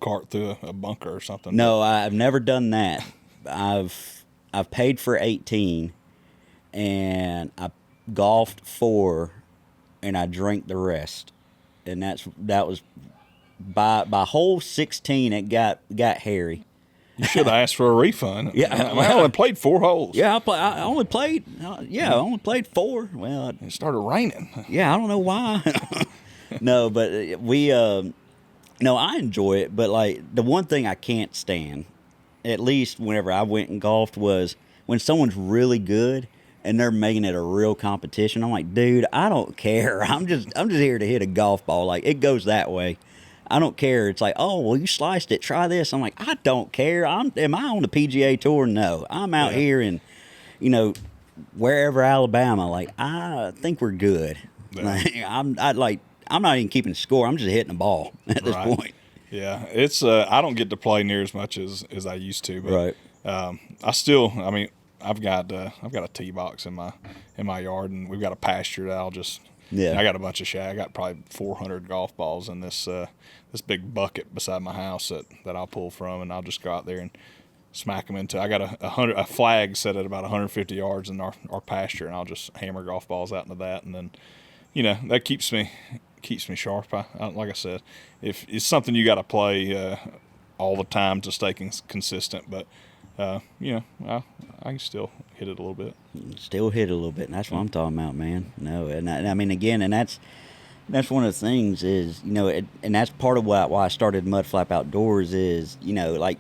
cart through a bunker or something.
No, I've never done that. I've paid for 18, and I golfed 4, and I drank the rest. And that was by hole 16. It got hairy.
You should have asked for a refund.
Yeah,
I only played 4 holes.
Yeah, I only played. I only played 4. Well,
it started raining.
Yeah, I don't know why. No, but no, I enjoy it. But like the one thing I can't stand, at least whenever I went and golfed, was when someone's really good and they're making it a real competition. I'm like, dude, I don't care. I'm just here to hit a golf ball. Like it goes that way. I don't care. It's like, oh, well, you sliced it. Try this. I'm like, I don't care. Am I on the PGA Tour? No. I'm out here in, wherever Alabama. Like, I think we're good. Yeah. I'm not even keeping score. I'm just hitting the ball at this point.
Yeah, it's I don't get to play near as much as I used to, but I've got a tee box in my yard, and we've got a pasture that I got a bunch of shag. I got probably 400 golf balls in this big bucket beside my house that I'll pull from, and I'll just go out there and smack them into. I got a flag set at about 150 yards in our pasture, and I'll just hammer golf balls out into that, and then that keeps me sharp. Like I said, if it's something you got to play all the time to stay consistent, but I can still hit it a little bit.
Still hit it a little bit, and that's what I'm talking about, man. No, and I mean, again, and that's one of the things is, and that's part of why I started Mud Flap Outdoors is, like,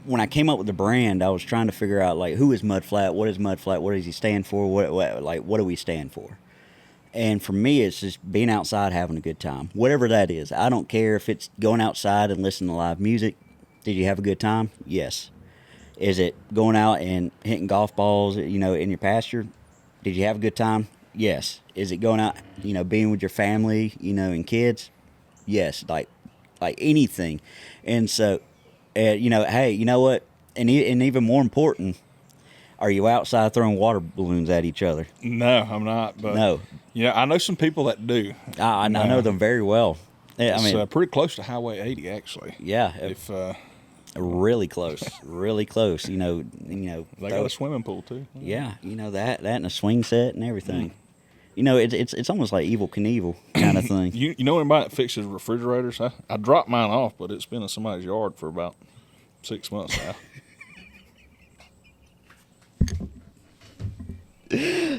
when I came up with the brand, I was trying to figure out, like, who is Mud Flap? What is Mud Flap? What does he stand for? What do we stand for? And for me, it's just being outside, having a good time. Whatever that is. I don't care if it's going outside and listening to live music. Did you have a good time? Yes. Is it going out and hitting golf balls, in your pasture? Did you have a good time? Yes. Is it going out, being with your family, and kids? Yes. Like anything. And so, hey, you know what? And even more important, are you outside throwing water balloons at each other?
No, I'm not. But
no.
I know some people that do.
I know them very well.
It's pretty close to Highway 80, actually.
Yeah.
If
really close, really close. They
got a swimming pool too.
Yeah, that and a swing set and everything. It's almost like Evel Knievel kind of thing.
You know anybody that fixes refrigerators? I dropped mine off, but it's been in somebody's yard for about 6 months now.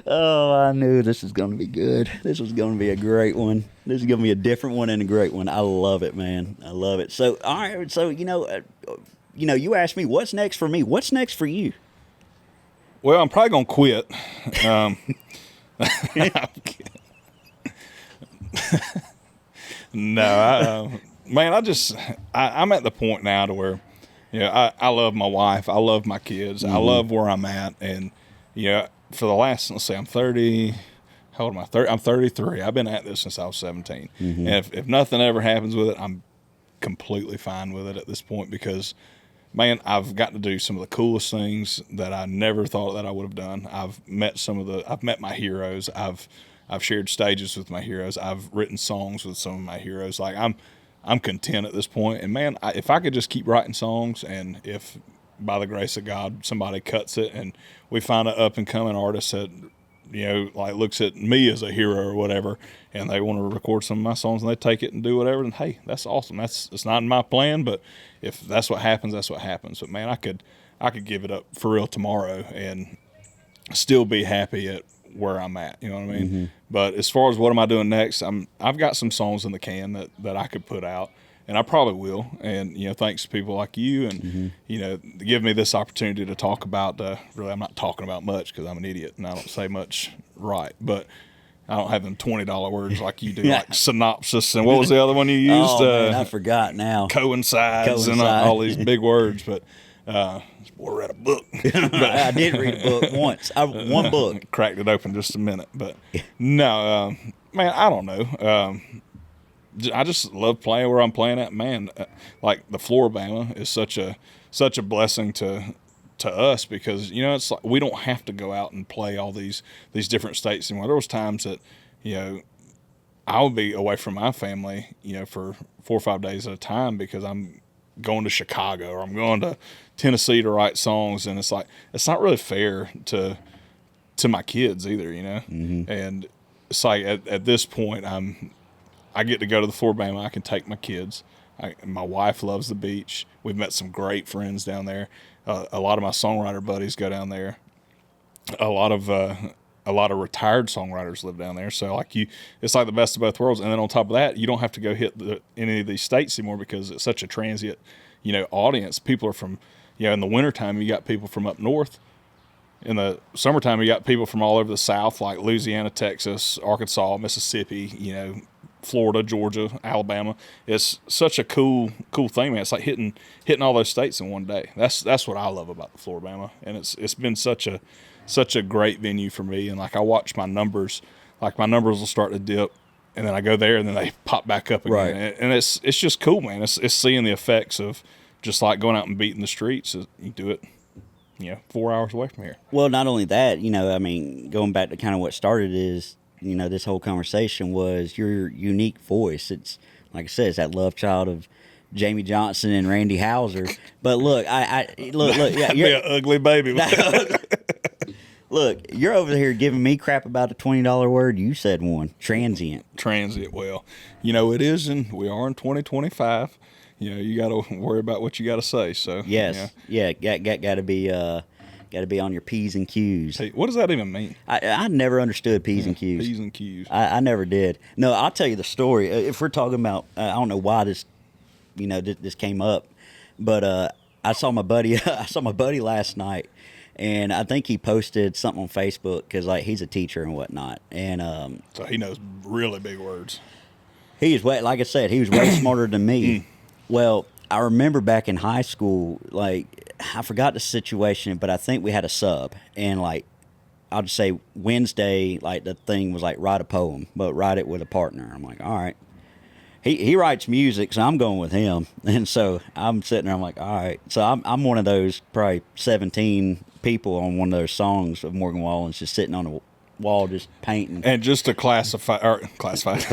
Oh, I knew this was going to be good. This was going to be a great one. This is going to be a different one and a great one. I love it, man. I love it. So, all right. So, you asked me what's next for me. What's next for you?
Well, I'm probably going to quit. No, man. I'm at the point now to where, I love my wife. I love my kids. I love where I'm at. And, for the last, let's say I'm 30, how old am I? I'm 33. I've been at this since I was 17. And if nothing ever happens with it, I'm completely fine with it at this point because, man, I've got to do some of the coolest things that I never thought that I would have done. I've met my heroes. I've shared stages with my heroes. I've written songs with some of my heroes. Like I'm content at this point. And man, if I could just keep writing songs, and if by the grace of God somebody cuts it and we find an up and coming artist that like looks at me as a hero or whatever, and they want to record some of my songs and they take it and do whatever, then hey, that's awesome. It's not in my plan, but if that's what happens, that's what happens. But man, I could give it up for real tomorrow and still be happy at where I'm at. You know what I mean? But as far as what am I doing next, I've got some songs in the can that I could put out, and I probably will. And thanks to people like you, and give me this opportunity to talk about. Really, I'm not talking about much because I'm an idiot and I don't say much right. But I don't have them $20 words like you do, like synopsis and what was the other one you used?
Oh man, I forgot now.
Coincides and all these big words, but. Boy, read a book.
But I did read a book once. One book.
Cracked it open just a minute. But no, man, I don't know. I just love playing where I'm playing at. Man, like the Floribama is such a blessing to us because, it's like we don't have to go out and play all these different states anymore. There was times that, I would be away from my family, for 4 or 5 days at a time because I'm going to Chicago or I'm going to Tennessee to write songs, and it's like it's not really fair to my kids either, And it's like at this point I get to go to the Floribama. I can take my kids. My wife loves the beach. We've met some great friends down there. A lot of my songwriter buddies go down there. A lot of retired songwriters live down there. So it's like the best of both worlds. And then on top of that, you don't have to go hit any of these states anymore because it's such a transient, audience. People are from, in the wintertime, you got people from up north. In the summertime, you got people from all over the South, like Louisiana, Texas, Arkansas, Mississippi, Florida, Georgia, Alabama. It's such a cool thing, man. It's like hitting all those states in one day. That's what I love about the Floribama. And it's been such a great venue for me. And I watch my numbers, my numbers will start to dip, and then I go there and then they pop back up again. Right. And it's just cool, man. It's seeing the effects of just going out and beating the streets. You do it, 4 hours away from here.
Well, not only that, going back to kind of what started is, this whole conversation was your unique voice. It's like I said, it's that love child of Jamie Johnson and Randy Houser. But look, look, yeah,
you're an ugly baby.
Look, you're over here giving me crap about a $20 word. You said one. Transient.
Well, it is, and we are in 2025. You got to worry about what you got to say. So
yes, got to be on your P's and Q's.
Hey, what does that even mean?
I never understood P's and Q's.
P's and Q's.
I never did. No, I'll tell you the story. If we're talking about, I don't know why this, this came up, but I saw my buddy. I saw my buddy last night. And I think he posted something on Facebook because, he's a teacher and whatnot. And
so he knows really big words.
He is way, like I said, he was way smarter than me. Well, I remember back in high school, I forgot the situation, but I think we had a sub. And, I'll just say Wednesday, the thing was write a poem, but write it with a partner. I'm like, all right. He writes music, so I'm going with him. And so I'm sitting there, I'm like, all right. So I'm one of those probably 17 people on one of those songs of Morgan Wallen's just sitting on the wall just painting.
And just to clarify.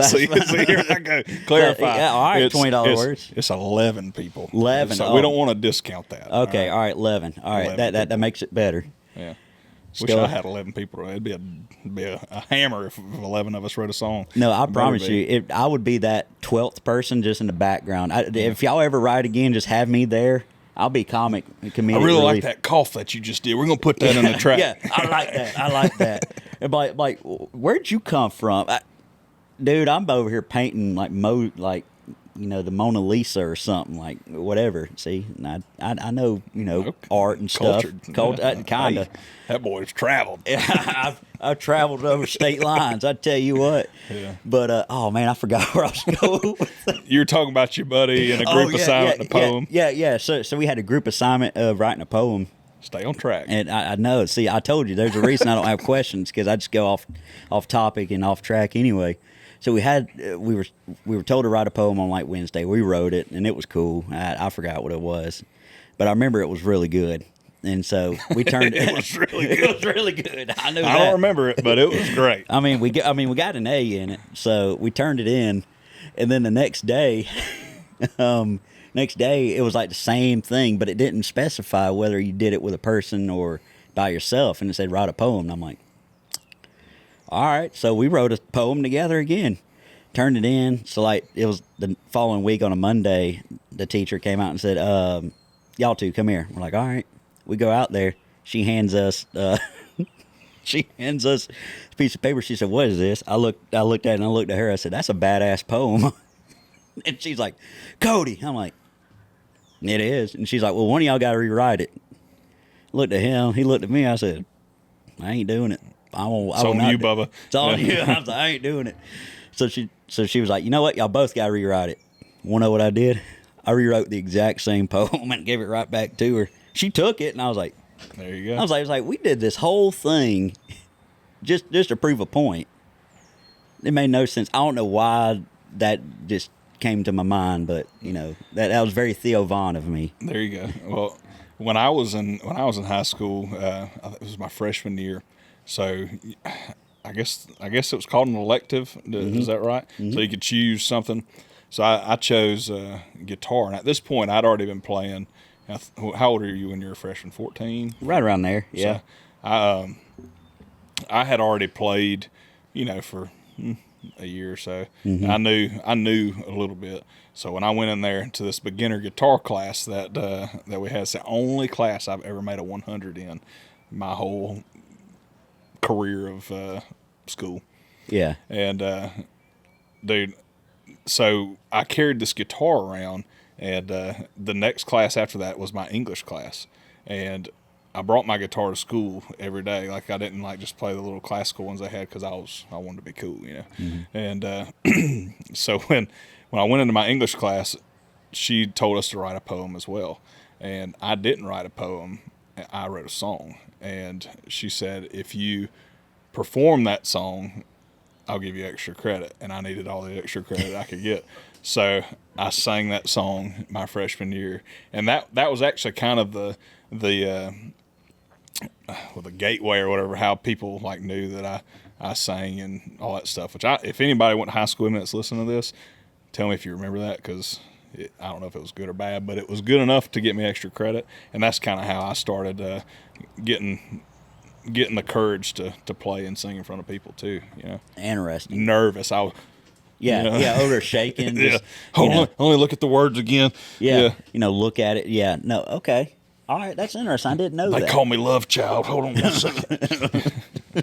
See, here I go. Clarify.
Yeah, all right, $20 words.
It's 11 people.
11.
So we don't want to discount that.
Okay, all right, 11. All right, 11 that makes it better.
Yeah. Wish I had 11 people. It'd be a hammer if 11 of us wrote a song.
No, I promise you, I would be that 12th person just in the background. If y'all ever write again, just have me there. I'll be comedic
I really
relief.
like that cough that you just did. We're gonna put that in the track.
Yeah, I like that. Like, where'd you come from, dude? I'm over here painting the Mona Lisa or something, like whatever. See, and I know,
Okay.
art and stuff.
Cultured.
Kind of.
Hey, that boy's traveled.
I've traveled over state lines. I tell you what.
Yeah.
But oh man, I forgot where I was going with that.
You were talking about your buddy and a group assignment and a poem.
Yeah. So we had a group assignment of writing a poem.
Stay on track.
And I know. See, I told you there's a reason I don't have questions, because I just go off topic and off track anyway. So we were told to write a poem on like Wednesday. We wrote it, and it was cool. I forgot what it was, but I remember it was really good. And so we turned.
It was really good.
It was really good. I know.
I don't remember it, but it was great.
I mean, we got an A in it, so we turned it in, and then the next day, it was like the same thing, but it didn't specify whether you did it with a person or by yourself, and it said write a poem. And I'm like, all right, so we wrote a poem together again, turned it in. So like it was the following week on a Monday, the teacher came out and said, y'all two come here. We're like, all right. We go out there. She hands us a piece of paper. She said, what is this? I looked at it and I looked at her. I said, that's a badass poem. And she's like, Cody. I'm like, it is. And she's like, well, one of y'all got to rewrite it. Looked at him. He looked at me. I said, I ain't doing it.
It's on you, Bubba.
It's on you. I was like, I ain't doing it. So she was like, you know what? Y'all both got to rewrite it. Want to know what I did? I rewrote the exact same poem and gave it right back to her. She took it, and I was like,
there you go.
I was like, we did this whole thing just to prove a point. It made no sense. I don't know why that just came to my mind, but that was very Theo Vaughn of me.
There you go. Well, when I was in high school, it was my freshman year. So I guess it was called an elective. Is that right? Mm-hmm. So you could choose something. So I chose guitar, and at this point, I'd already been playing. How old are you when you were a freshman? 14?
Right around there, yeah.
So, I had already played, for a year or so. Mm-hmm. I knew a little bit. So when I went in there to this beginner guitar class that we had, it's the only class I've ever made a 100 in my whole career of school.
Yeah.
And dude, so I carried this guitar around. And the next class after that was my English class. And I brought my guitar to school every day. Like, I didn't just play the little classical ones they had because I wanted to be cool, Mm-hmm. And so when I went into my English class, she told us to write a poem as well. And I didn't write a poem. I wrote a song. And she said, if you perform that song, I'll give you extra credit. And I needed all the extra credit I could get. So I sang that song my freshman year, and that was actually kind of the gateway or whatever, how people knew that I sang and all that stuff. Which if anybody went to high school with me that's listening to this, tell me if you remember that, because I don't know if it was good or bad, but it was good enough to get me extra credit, and that's kind of how I started getting the courage to play and sing in front of people too.
Interesting.
Nervous.
Yeah, over shaking. Just,
only look at the words again.
Yeah. Look at it. Yeah. No, okay. All right, that's interesting. I didn't know that.
They call me Love Child. Hold on 1 second.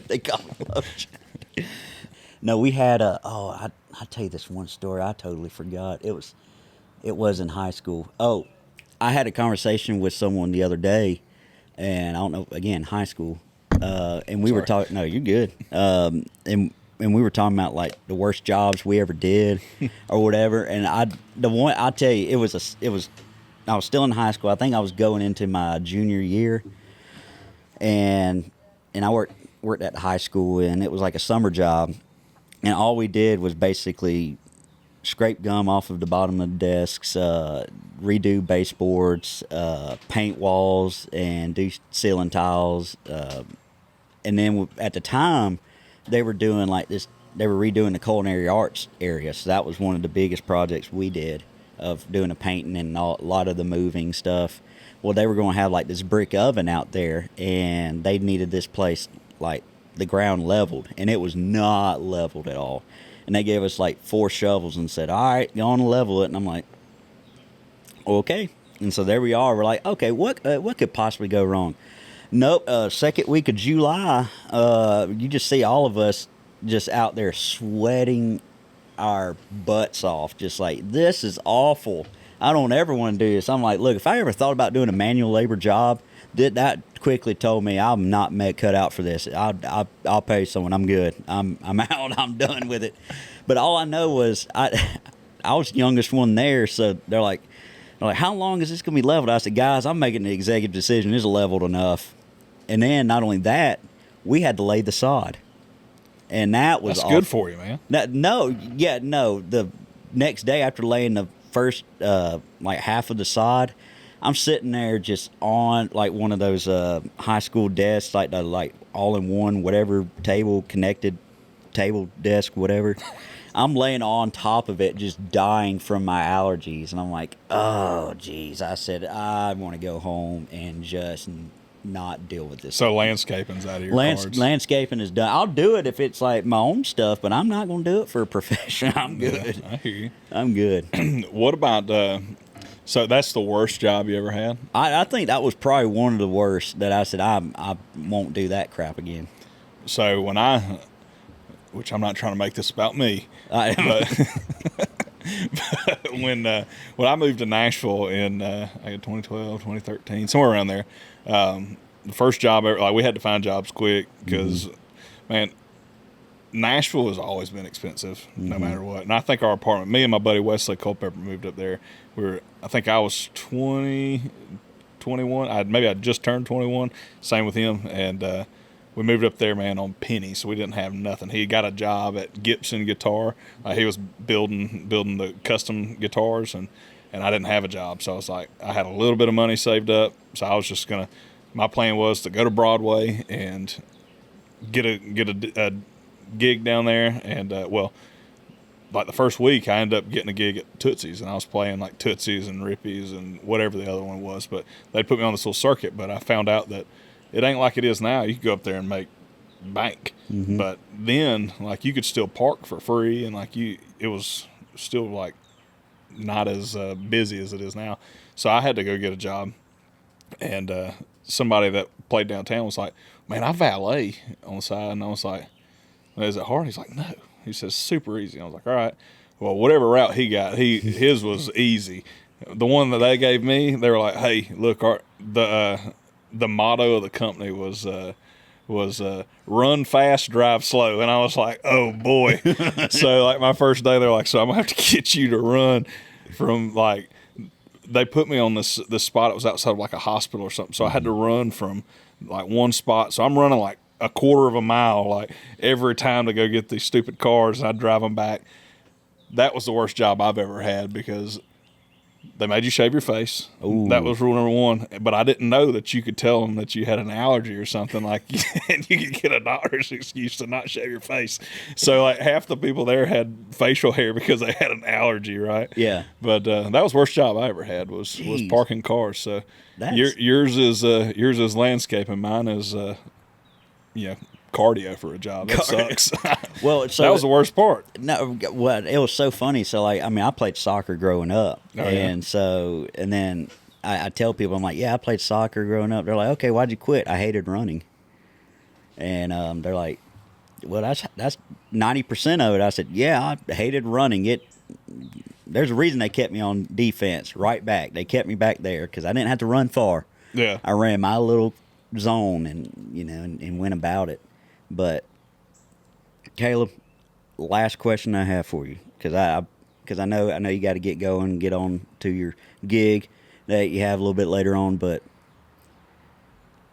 They call me Love Child. No, we had I'll tell you this one story I totally forgot. It was in high school. Oh, I had a conversation with someone the other day, and I don't know, again, high school. And we were talking, no, you're good. And we were talking about the worst jobs we ever did or whatever. And I tell you, I was still in high school. I think I was going into my junior year, and I worked at high school, and it was like a summer job. And all we did was basically scrape gum off of the bottom of the desks, redo baseboards, paint walls, and do ceiling tiles. And then at the time, they were doing they were redoing the culinary arts area. So that was one of the biggest projects we did, of doing the painting and a lot of the moving stuff. Well, they were going to have this brick oven out there, and they needed this place the ground leveled, and it was not leveled at all. And they gave us 4 shovels and said, all right, go on and level it. And I'm like, okay. And so there we are. We're like, okay, what could possibly go wrong? Nope. Second week of July, you just see all of us just out there sweating our butts off. Just like, this is awful. I don't ever want to do this. I'm like, look, if I ever thought about doing a manual labor job, that quickly told me I'm not cut out for this. I'll pay someone. I'm good. I'm out. I'm done with it. But all I know was I was the youngest one there, so they're like, how long is this gonna be leveled? I said, guys, I'm making the executive decision. It's leveled enough. And then not only that, we had to lay the sod, and that was
That's good for you, man.
No. The next day after laying the first like half of the sod, I'm sitting there just on like one of those high school desks, like the like all-in-one whatever connected table desk, whatever. I'm laying on top of it, just dying from my allergies, and I'm like, oh geez. I said, I want to go home and just not deal with this.
So landscaping's out of your cards.
Landscaping is done. I'll do it if it's like my own stuff, but I'm not going to do it for a profession. I'm good.
Yeah, I hear you.
I'm good.
What about so that's the worst job you ever had?
I think that was probably one of the worst that I said I won't do that crap again.
So which I'm not trying to make this about me, but when I moved to Nashville in 2012, 2013, somewhere around there, the first job ever, like we had to find jobs quick because, man, Nashville has always been expensive no matter what. And I think our apartment, me and my buddy Wesley Culpepper moved up there. I think I was 21. I'd just turned 21. Same with him. And we moved up there, man, on pennies. So we didn't have nothing. He got a job at Gibson Guitar. He was building the custom guitars, and I didn't have a job. So I was like, I had a little bit of money saved up. So I was just my plan was to go to Broadway and get a gig down there. And, like the first week, I ended up getting a gig at Tootsie's, and I was playing like Tootsie's and Rippies and whatever the other one was. But they put me on this little circuit. But I found out that it ain't like it is now. You could go up there and make bank. But then, like, you could still park for free, and like it was still like not as busy as it is now. So I had to go get a job, and somebody that played downtown was like, "Man, I valet on the side," and I was like, "Is it hard?" He's like, "No." He says, "Super easy." I was like, "All right." Well, whatever route he got, his was easy. The one that they gave me, they were like, "Hey, look, the motto of the company was run fast, drive slow." And I was like, oh boy. So like my first day, they're like, so I'm gonna have to get you to run from like, they put me on this spot. It was outside of like a hospital or something. So I had to run from like one spot. So I'm running like a quarter of a mile, like every time to go get these stupid cars, and I'd drive them back. That was the worst job I've ever had because they made you shave your face. Ooh. That was rule number one. But I didn't know that you could tell them that you had an allergy or something. Like, and you could get a doctor's excuse to not shave your face. So, like, half the people there had facial hair because they had an allergy, right?
Yeah.
But that was the worst job I ever had was parking cars. So, yours is landscaping. Mine is, cardio for a job. That sucks.
Well, so
that was the worst part.
No, well, it was so funny. So, like, I mean, I played soccer growing up, and then I tell people, I'm like, yeah, I played soccer growing up. They're like, okay, why'd you quit? I hated running, and they're like, well, that's 90% of it. I said, yeah, I hated running. There's a reason they kept me on defense, right back. They kept me back there because I didn't have to run far.
Yeah,
I ran my little zone and went about it. But Kaleb, last question I have for you, because I know you got to get going and get on to your gig that you have a little bit later on. But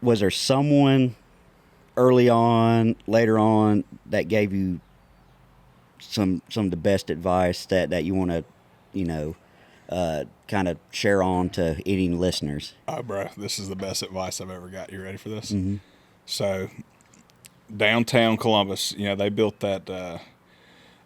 was there someone early on, later on, that gave you some of the best advice that you want to kind of share on to any listeners?
Oh, bro, this is the best advice I've ever got. You ready for this?
Mm-hmm.
So, downtown Columbus, they built that,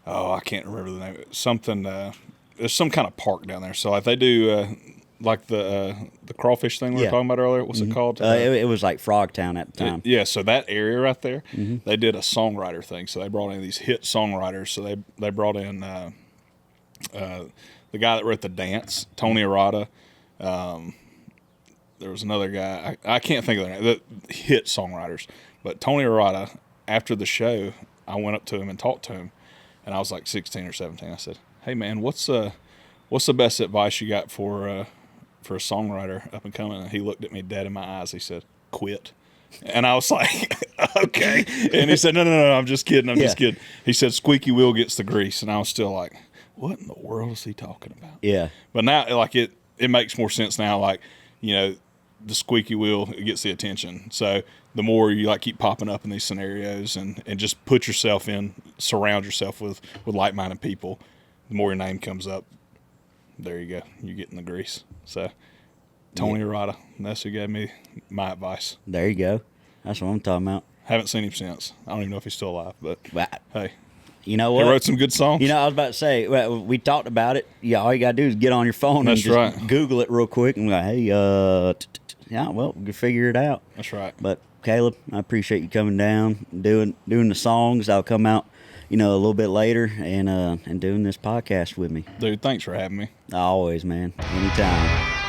I can't remember the name of it. Something, there's some kind of park down there. So, like, they do, like the crawfish thing we were talking about earlier. What's it called?
It was like Frogtown at the time.
So that area right there, they did a songwriter thing. So, they brought in these hit songwriters. So, they brought in the guy that wrote The Dance, Tony Arata. There was another guy. I can't think of their name. The hit songwriters. But Tony Arata, after the show, I went up to him and talked to him. and I was like 16 or 17. I said, "Hey man, what's the best advice you got for a songwriter up and coming?" And he looked at me dead in my eyes. He said, "Quit." And I was like, "Okay." And he said, No, I'm just kidding. I'm just kidding." He said, "Squeaky wheel gets the grease." And I was still like, what in the world is he talking about?
Yeah.
But now, like, it makes more sense now. Like, you know, the squeaky wheel, it gets the attention. So the more you like keep popping up in these scenarios and just put yourself in, surround yourself with like-minded people, the more your name comes up. There you go. You're getting the grease. So Tony Arata, that's who gave me my advice.
There you go. That's what I'm talking about.
Haven't seen him since. I don't even know if he's still alive, but hey.
You know what?
He wrote some good songs.
You know, I was about to say, we talked about it. Yeah, all you got to do is get on your phone and just Google it real quick and be like, hey, yeah, well, we can figure it out.
That's right.
But, Kaleb, I appreciate you coming down, doing the songs. I'll come out, a little bit later and doing this podcast with me.
Dude, thanks for having me.
Always, man. Anytime.